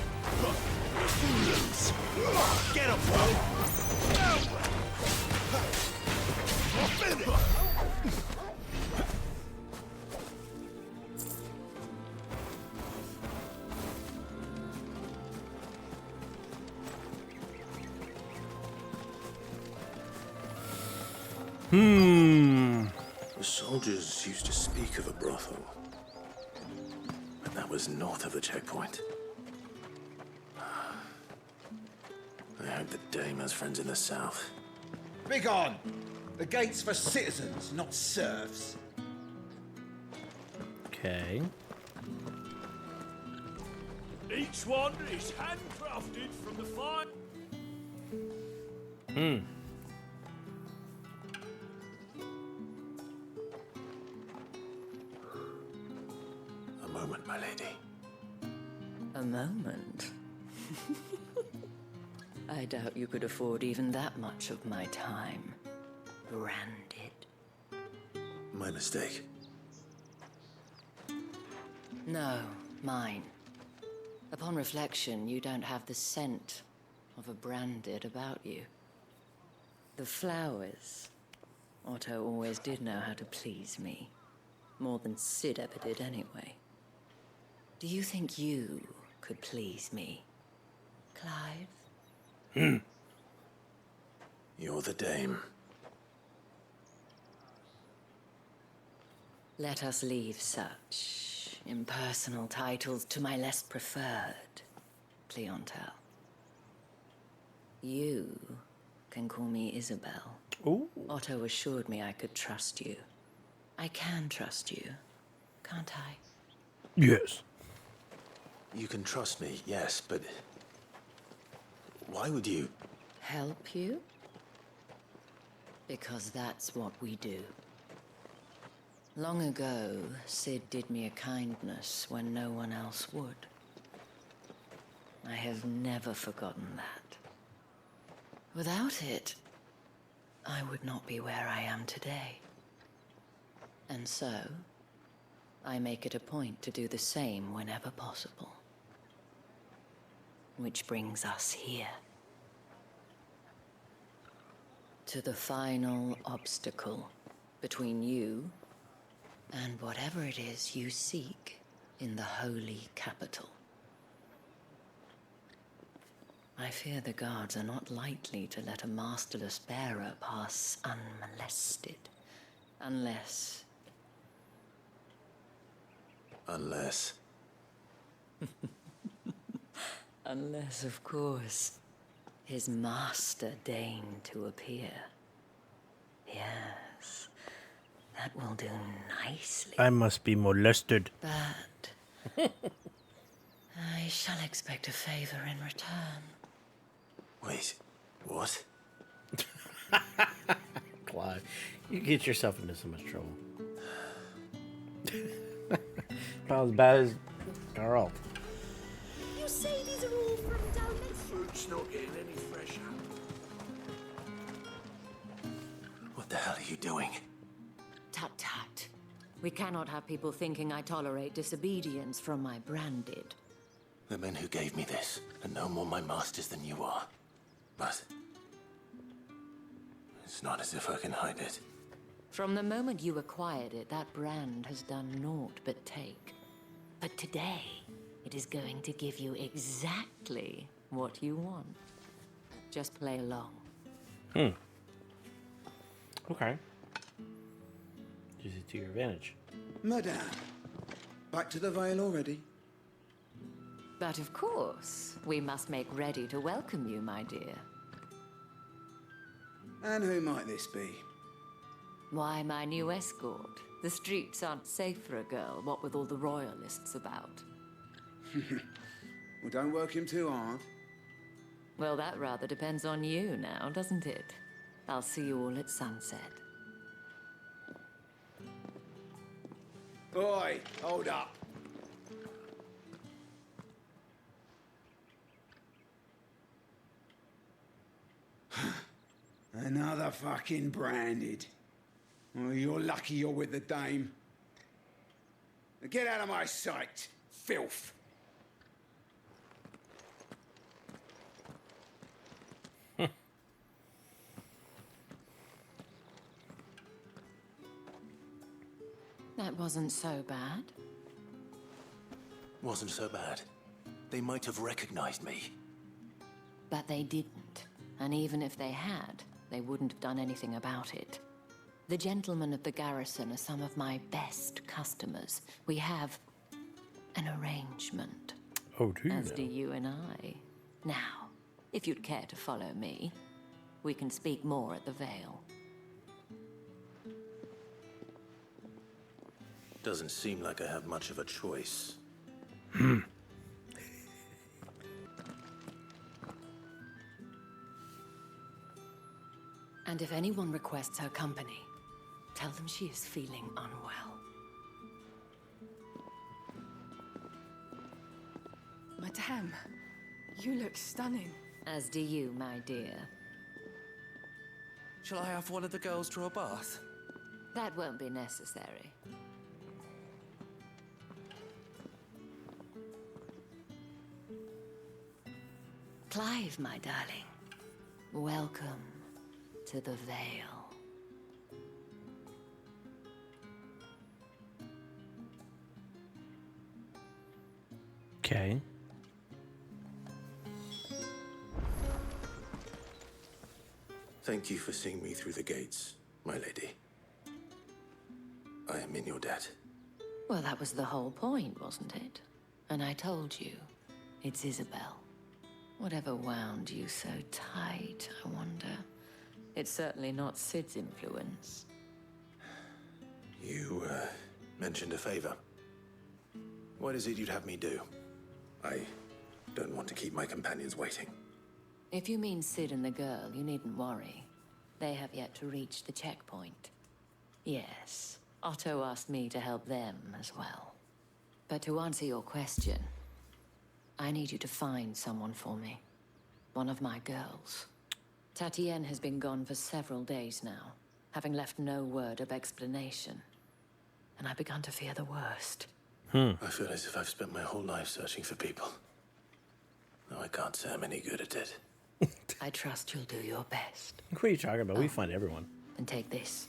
Q: Get him, boy.
L: The soldiers used to speak of a brothel, but that was north of the checkpoint. I hope the dame has friends in the south.
T: Begone! The gate's for citizens, not serfs.
A: Okay.
U: Each one is handcrafted from the fine.
L: A moment, my lady.
V: A moment? I doubt you could afford even that much of my time. Branded.
L: My mistake.
V: No, mine. Upon reflection, you don't have the scent of a branded about you. The flowers. Otto always did know how to please me. More than Sid ever did anyway. Do you think you could please me, Clive?
L: You're the dame.
V: Let us leave such impersonal titles to my less preferred clientele. You can call me Isabel.
A: Ooh.
V: Otto assured me I could trust you. I can trust you, can't I?
A: Yes.
L: You can trust me, yes, but why would you?
V: Help you? Because that's what we do. Long ago, Sid did me a kindness when no one else would. I have never forgotten that. Without it, I would not be where I am today. And so, I make it a point to do the same whenever possible. Which brings us here. To the final obstacle between you and whatever it is you seek in the holy capital. I fear the guards are not likely to let a masterless bearer pass unmolested. Unless... Unless, of course, his master deigned to appear. Yes, that will do nicely.
A: I must be molested.
V: But I shall expect a favor in return.
L: Wait, what?
A: Clive, you get yourself into so much trouble. About as bad as Carl.
U: You say these are all from down there? Fruit's not getting any fresher.
L: What the hell are you doing?
V: Tut tut. We cannot have people thinking I tolerate disobedience from my branded.
L: The men who gave me this are no more my masters than you are. But it's not as if I can hide it.
V: From the moment you acquired it, that brand has done naught but take. But today, it is going to give you exactly what you want. Just play along.
A: Okay. Use it to your advantage.
T: Madame, back to the Vale already?
V: But of course, we must make ready to welcome you, my dear.
I: And who might this be?
V: Why, my new escort. The streets aren't safe for a girl, what with all the royalists about.
I: Well, don't work him too hard.
V: Well, that rather depends on you now, doesn't it? I'll see you all at sunset.
I: Oi, hold up. Another fucking branded. Well, you're lucky you're with the dame. Now get out of my sight, filth.
V: That wasn't so bad.
L: Wasn't so bad. They might have recognized me.
V: But they didn't. And even if they had, they wouldn't have done anything about it. The gentlemen of the garrison are some of my best customers. We have an arrangement.
A: Oh, do you
V: As
A: now?
V: do you and I. Now, if you'd care to follow me, we can speak more at the Vale.
L: Doesn't seem like I have much of a choice.
V: And if anyone requests her company, tell them she is feeling unwell.
S: Madame, you look stunning.
V: As do you, my dear.
M: Shall I have one of the girls draw a bath?
V: That won't be necessary. Clive, my darling. Welcome to the Vale.
A: Okay.
L: Thank you for seeing me through the gates, my lady. I am in your debt.
V: Well, that was the whole point, wasn't it? And I told you, it's Isabel. Whatever wound you so tight, I wonder. It's certainly not Sid's influence.
L: You, mentioned a favor. What is it you'd have me do? I don't want to keep my companions waiting.
V: If you mean Sid and the girl, you needn't worry. They have yet to reach the checkpoint. Yes, Otto asked me to help them as well. But to answer your question, I need you to find someone for me. One of my girls. Tatienne has been gone for several days now, having left no word of explanation. And I've begun to fear the worst.
L: I feel as if I've spent my whole life searching for people. No, I can't say I'm any good at it.
V: I trust you'll do your best.
A: What are you talking about? We find everyone.
V: And take this.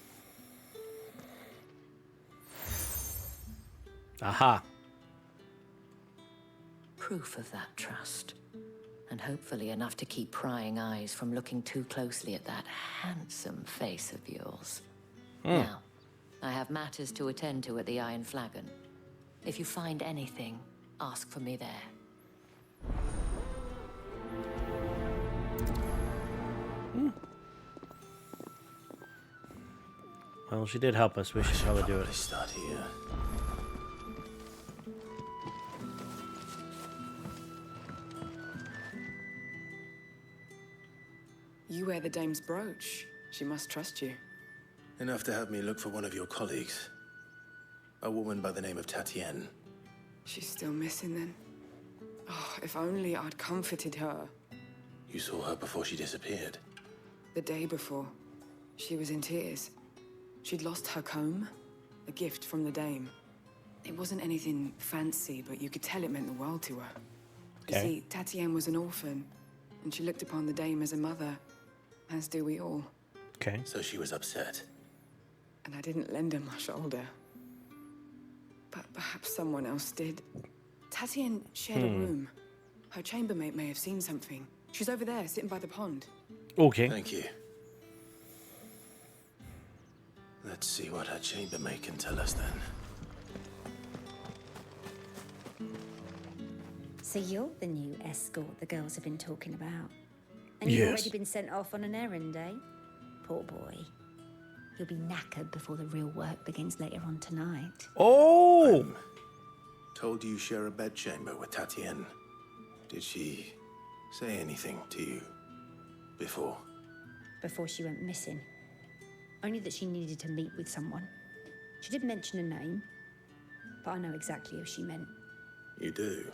A: Aha.
V: Proof of that trust. And hopefully enough to keep prying eyes from looking too closely at that handsome face of yours. Now, I have matters to attend to at the Iron Flagon. If you find anything, ask for me there.
A: Well, she did help us. We should probably do it.
L: Start here.
S: You wear the dame's brooch. She must trust you.
L: Enough to have me look for one of your colleagues. A woman by the name of Tatienne.
S: She's still missing then. Oh, if only I'd comforted her.
L: You saw her before she disappeared.
S: The day before, she was in tears. She'd lost her comb, a gift from the dame. It wasn't anything fancy, but you could tell it meant the world to her. You see, Tatienne was an orphan, and she looked upon the dame as a mother, as do we all.
A: Okay.
L: So she was upset.
S: And I didn't lend her my shoulder. But perhaps someone else did. Tatienne shared a room. Her chambermaid may have seen something. She's over there, sitting by the pond.
A: Okay.
L: Thank you. Let's see what her chambermaid can tell us then.
W: So you're the new escort the girls have been talking about. And you've already been sent off on an errand, eh?
B: poor boy. He'll be knackered before the real work begins later on tonight.
A: Oh!
L: Told you share a bedchamber with Tatienne. Did she say anything to you before?
B: Before she went missing. Only that she needed to meet with someone. She did mention a name, but I know exactly who she meant.
L: You do?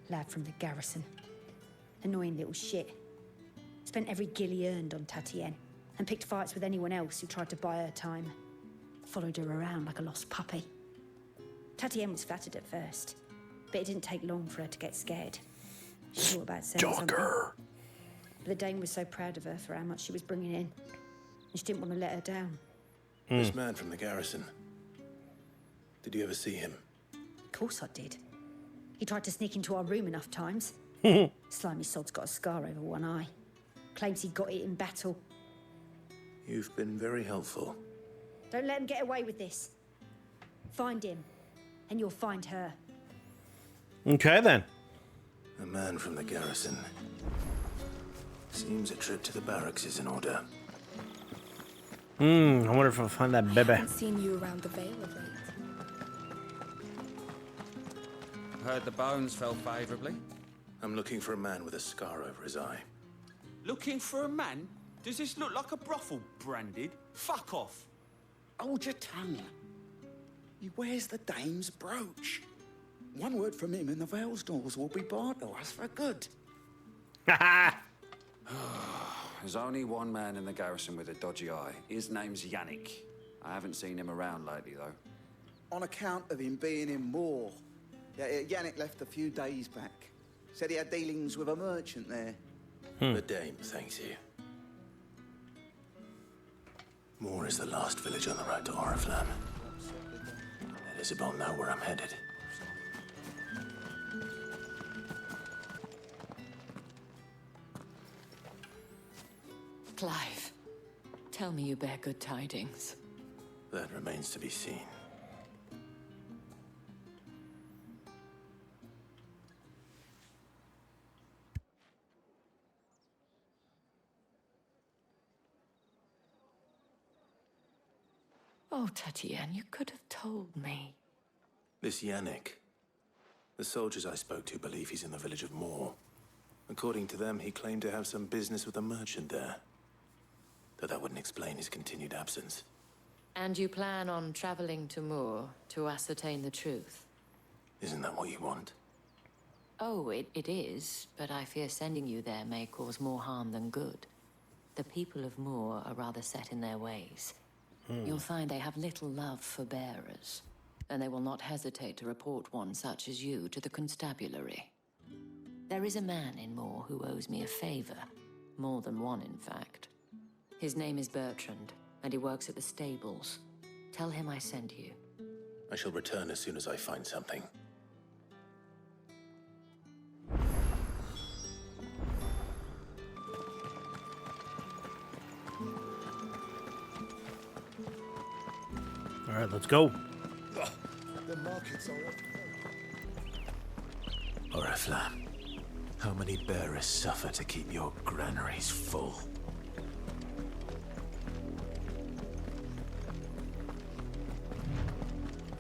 B: Lad from the garrison. Annoying little shit. Spent every guil he earned on Tatienne, and picked fights with anyone else who tried to buy her time. Followed her around like a lost puppy. Tatienne was flattered at first, but it didn't take long for her to get scared. She thought about saying something. But the Dane was so proud of her for how much she was bringing in, and she didn't want to let her down.
L: This man from the garrison. Did you ever see him?
B: Of course I did. He tried to sneak into our room enough times. Slimy sod's got a scar over one eye. Claims he got it in battle.
L: You've been very helpful.
B: Don't let him get away with this. Find him, and you'll find her.
A: Okay, then.
L: A man from the garrison. Seems a trip to the barracks is in order.
A: I wonder if I'll find that baby.
E: I haven't seen you around the Vale of late.
W: Heard the bones fell favorably.
L: I'm looking for a man with a scar over his eye.
T: Looking for a man? Does this look like a brothel, Branded? Fuck off.
X: Hold your tongue. He wears the dame's brooch. One word from him and the Vale's doors will be barred to us for good.
W: There's only one man in the garrison with a dodgy eye. His name's Yannick. I haven't seen him around lately, though.
X: On account of him being in war. Yeah, Yannick left a few days back. Said he had dealings with a merchant there.
L: The dame thanks you. Moor is the last village on the road to Oriflamme. Let Isabel know where I'm headed.
V: Clive, tell me you bear good tidings.
L: That remains to be seen.
V: Oh, Tatienne, you could have told me.
L: This Yannick. The soldiers I spoke to believe he's in the village of Moor. According to them, he claimed to have some business with a merchant there. Though that wouldn't explain his continued absence.
V: And you plan on traveling to Moor to ascertain the truth?
L: Isn't that what you want?
V: Oh, it is, but I fear sending you there may cause more harm than good. The people of Moor are rather set in their ways. You'll find they have little love for bearers, and they will not hesitate to report one such as you to the constabulary. There is a man in Moor who owes me a favor. More than one, in fact. His name is Bertrand, and he works at the stables. Tell him I sent you.
L: I shall return as soon as I find something.
A: All right, let's go.
Y: The markets are
L: Oriflamme, how many bearers suffer to keep your granaries full?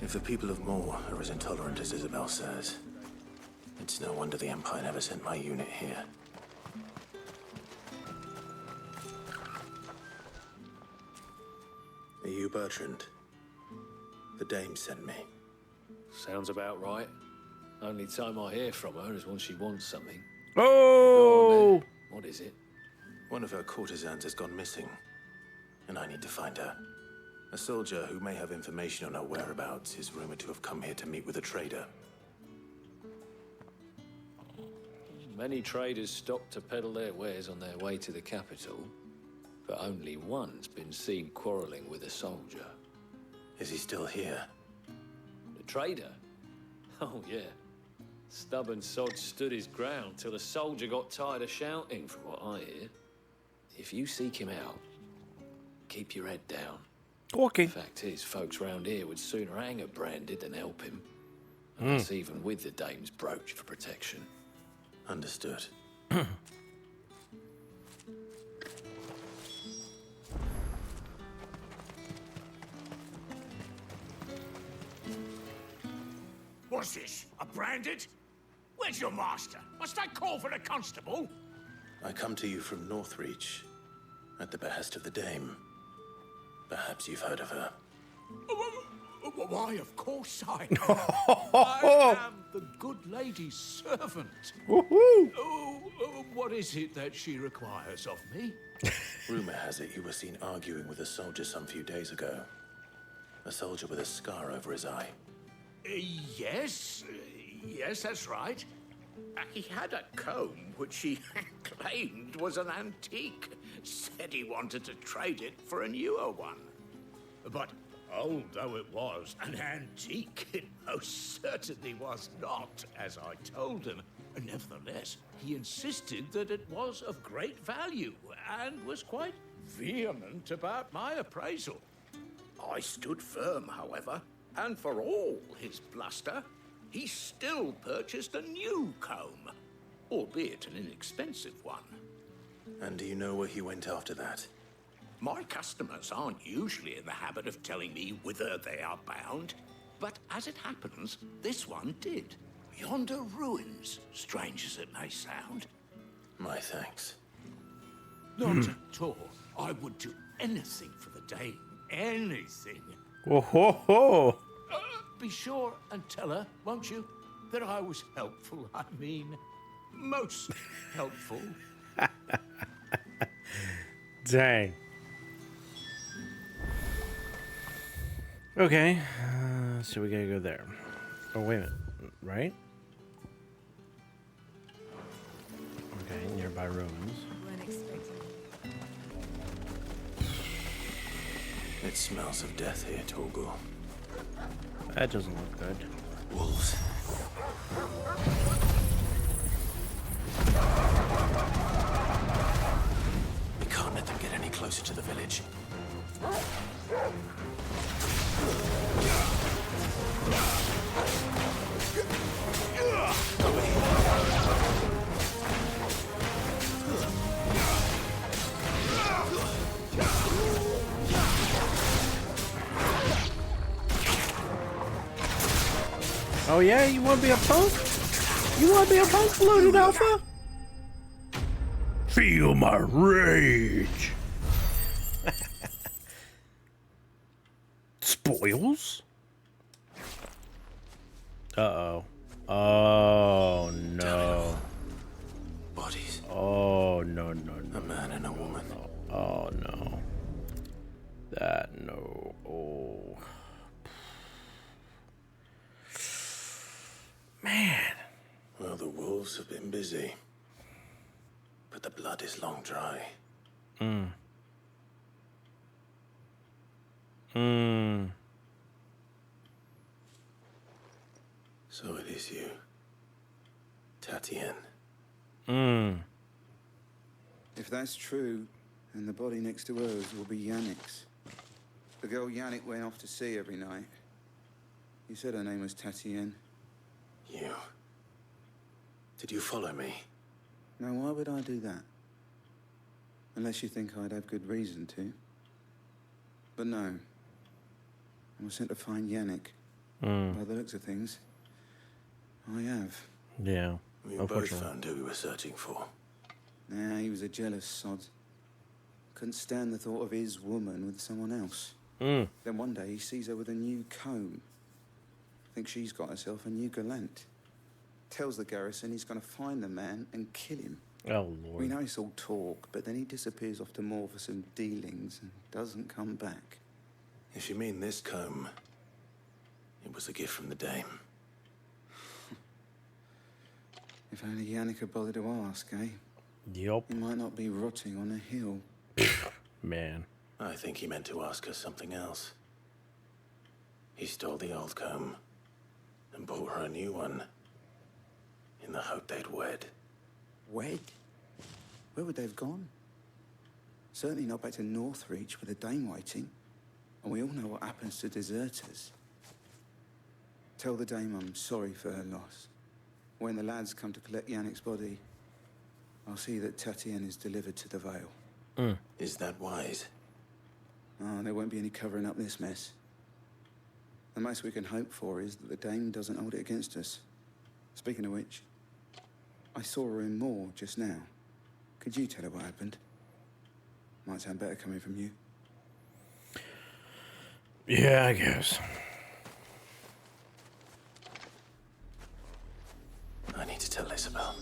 L: If the people of Moor are as intolerant as Isabel says, it's no wonder the Empire never sent my unit here. Are you Bertrand? The dame sent me.
F: Sounds about right. Only time I hear from her is when she wants something.
A: Oh!
F: What is it?
L: One of her courtesans has gone missing, and I need to find her. A soldier who may have information on her whereabouts is rumored to have come here to meet with a trader.
F: Many traders stop to peddle their wares on their way to the capital, but only one's been seen quarreling with a soldier.
L: Is he still here?
F: The trader? Oh, yeah. Stubborn sod stood his ground till the soldier got tired of shouting, from what I hear. If you seek him out, keep your head down.
A: Okay.
F: Fact is, folks round here would sooner hang a Branded than help him. And that's even with the dame's brooch for protection.
L: Understood.
F: What's this? A branded? Where's your master? Must I call for the constable?
L: I come to you from Northreach, at the behest of the Dame. Perhaps you've heard of her.
F: Why, of course I am. I am the good lady's servant. What is it that she requires of me?
L: Rumor has it you were seen arguing with a soldier some few days ago. A soldier with a scar over his eye.
F: Yes, that's right. He had a comb which he claimed was an antique. Said he wanted to trade it for a newer one. But old though it was, an antique it most certainly was not, as I told him. Nevertheless, he insisted that it was of great value and was quite vehement about my appraisal. I stood firm, however, and for all his bluster, he still purchased a new comb, albeit an inexpensive one.
L: And do you know where he went after that?
F: My customers aren't usually in the habit of telling me whither they are bound, but as it happens, this one did. Yonder ruins, strange as it may sound.
L: My thanks.
F: Not at all. I would do anything for the Dame. Anything.
A: Whoa, ho, ho.
F: Be sure and tell her, won't you, that I was helpful. I mean, most helpful.
A: Dang. Okay, so we gotta go there. Oh, wait a minute, right? Okay, nearby ruins.
L: It smells of death here, Torgul.
A: That doesn't look good.
L: Wolves. We can't let them get any closer to the village.
A: Oh yeah, you want to be a punk? You want to be a punk, Bloated Alpha? Feel my rage. Spoils? Uh-oh. Oh, no.
L: Bodies.
A: Oh, no, no, no.
L: A man and a woman.
A: No. Oh, no. That, no. Oh. Man.
L: Well, the wolves have been busy. But the blood is long dry. So it is you, Tatien.
I: If that's true, then the body next to hers will be Yannick's. The girl Yannick went off to see every night. You said her name was Tatien.
L: You. Did you follow me?
I: Now, why would I do that? Unless you think I'd have good reason to. But no. I was sent to find Yannick. By the looks of things, I have.
A: Yeah.
L: We both found who we were searching for.
I: Nah, he was a jealous sod. Couldn't stand the thought of his woman with someone else. Then one day he sees her with a new comb. Thinks she's got herself a new gallant. Tells the garrison he's going to find the man and kill him.
A: Oh, Lord.
I: We know it's all talk, but then he disappears off to Moor for some dealings and doesn't come back.
L: If you mean this comb, it was a gift from the Dame.
I: If only Yannick had bothered to ask, eh?
A: Yup.
I: He might not be rotting on a hill.
A: Man.
L: I think he meant to ask her something else. He stole the old comb and bought her a new one in the hope they'd wed.
I: Wed? Where would they have gone? Certainly not back to Northreach with a Dame waiting. And we all know what happens to deserters. Tell the Dame I'm sorry for her loss. When the lads come to collect Yannick's body, I'll see that Tatien is delivered to the Vale.
L: Is that wise?
I: Oh, there won't be any covering up this mess. The most we can hope for is that the Dame doesn't hold it against us. Speaking of which, I saw her in Moor just now. Could you tell her what happened? Might sound better coming from you.
A: Yeah, I guess.
L: I need to tell Isabel.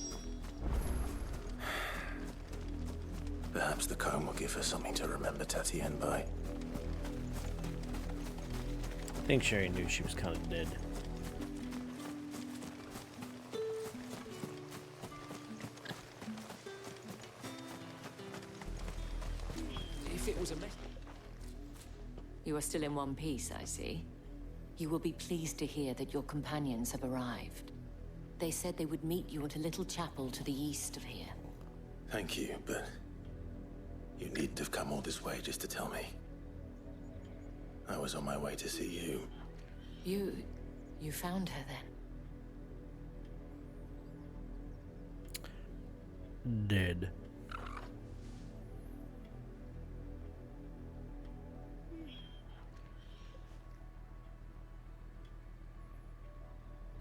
L: Perhaps the comb will give her something to remember Tatienne by.
A: I think Sherry knew she was kind of dead.
J: If it was a mess.
V: You are still in one piece, I see. You will be pleased to hear that your companions have arrived. They said they would meet you at a little chapel to the east of here.
L: Thank you, but you needn't have come all this way just to tell me. I was on my way to see you.
V: You found her then?
A: Dead.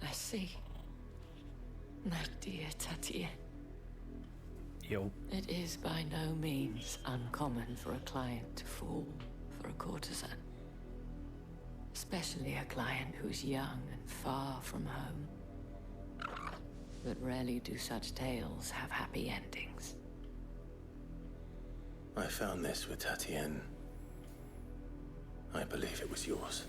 V: I see. My dear Tatienne.
A: Yo.
V: It is by no means uncommon for a client to fall for a courtesan. Especially a client who's young and far from home. But rarely do such tales have happy endings.
L: I found this with Tatienne. I believe it was yours.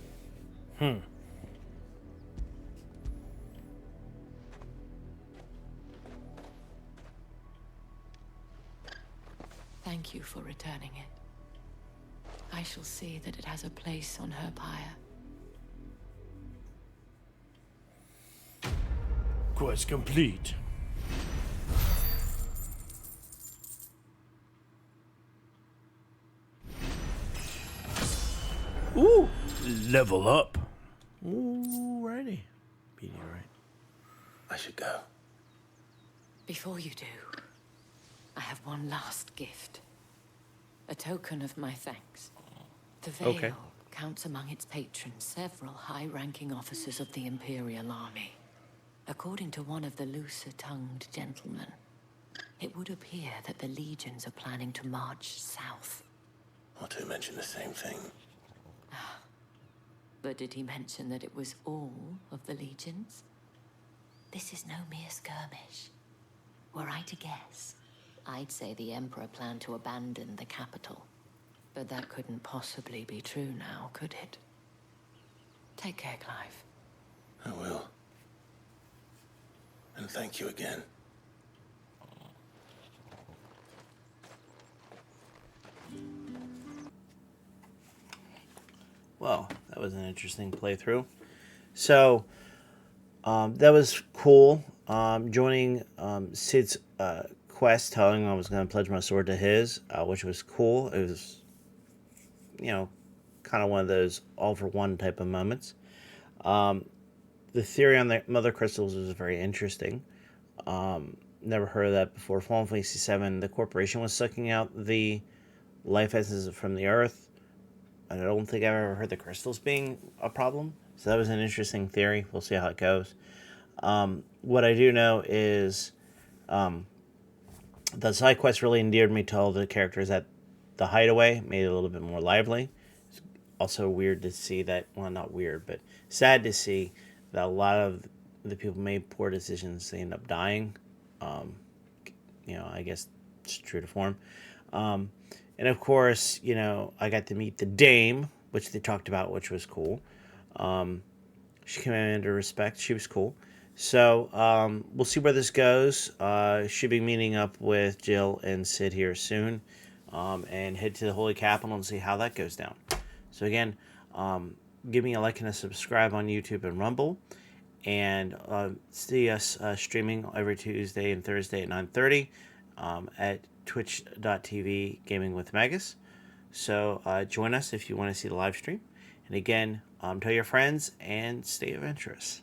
V: Thank you for returning it. I shall see that it has a place on her pyre.
A: Quest complete. Ooh, level up. Alrighty. Meteorite.
L: I should go.
V: Before you do, I have one last gift. A token of my thanks. The Veil counts among its patrons several high-ranking officers of the Imperial Army. According to one of the looser-tongued gentlemen, it would appear that the legions are planning to march south.
L: Or to mention the same thing.
V: But did he mention that it was all of the legions? This is no mere skirmish. Were I to guess, I'd say the Emperor planned to abandon the capital. But that couldn't possibly be true now, could it? Take care, Clive.
L: I will. And thank you again.
A: Well, that was an interesting playthrough. So, that was cool. Joining Sid's quest, telling him I was going to pledge my sword to his, which was cool. It was, you know, kind of one of those all-for-one type of moments. The theory on the mother crystals was very interesting. Never heard of that before. Final Fantasy VII, the corporation was sucking out the life essences from the earth. And I don't think I've ever heard the crystals being a problem. So that was an interesting theory. We'll see how it goes. What I do know is the side quest really endeared me to all the characters at the Hideaway. Made it a little bit more lively. It's also weird to see that, well, not weird, but sad to see that a lot of the people made poor decisions. They end up dying. You know, I guess it's true to form. And of course, you know, I got to meet the Dame, which they talked about, which was cool. She commanded respect. She was cool. So we'll see where this goes. Should be meeting up with Jill and Sid here soon, and head to the Holy Capital and see how that goes down. So again, give me a like and a subscribe on YouTube and Rumble, and see us streaming every Tuesday and Thursday at 9:30 at twitch.tv Gaming with Magus. So join us if you want to see the live stream. And again, tell your friends and stay adventurous.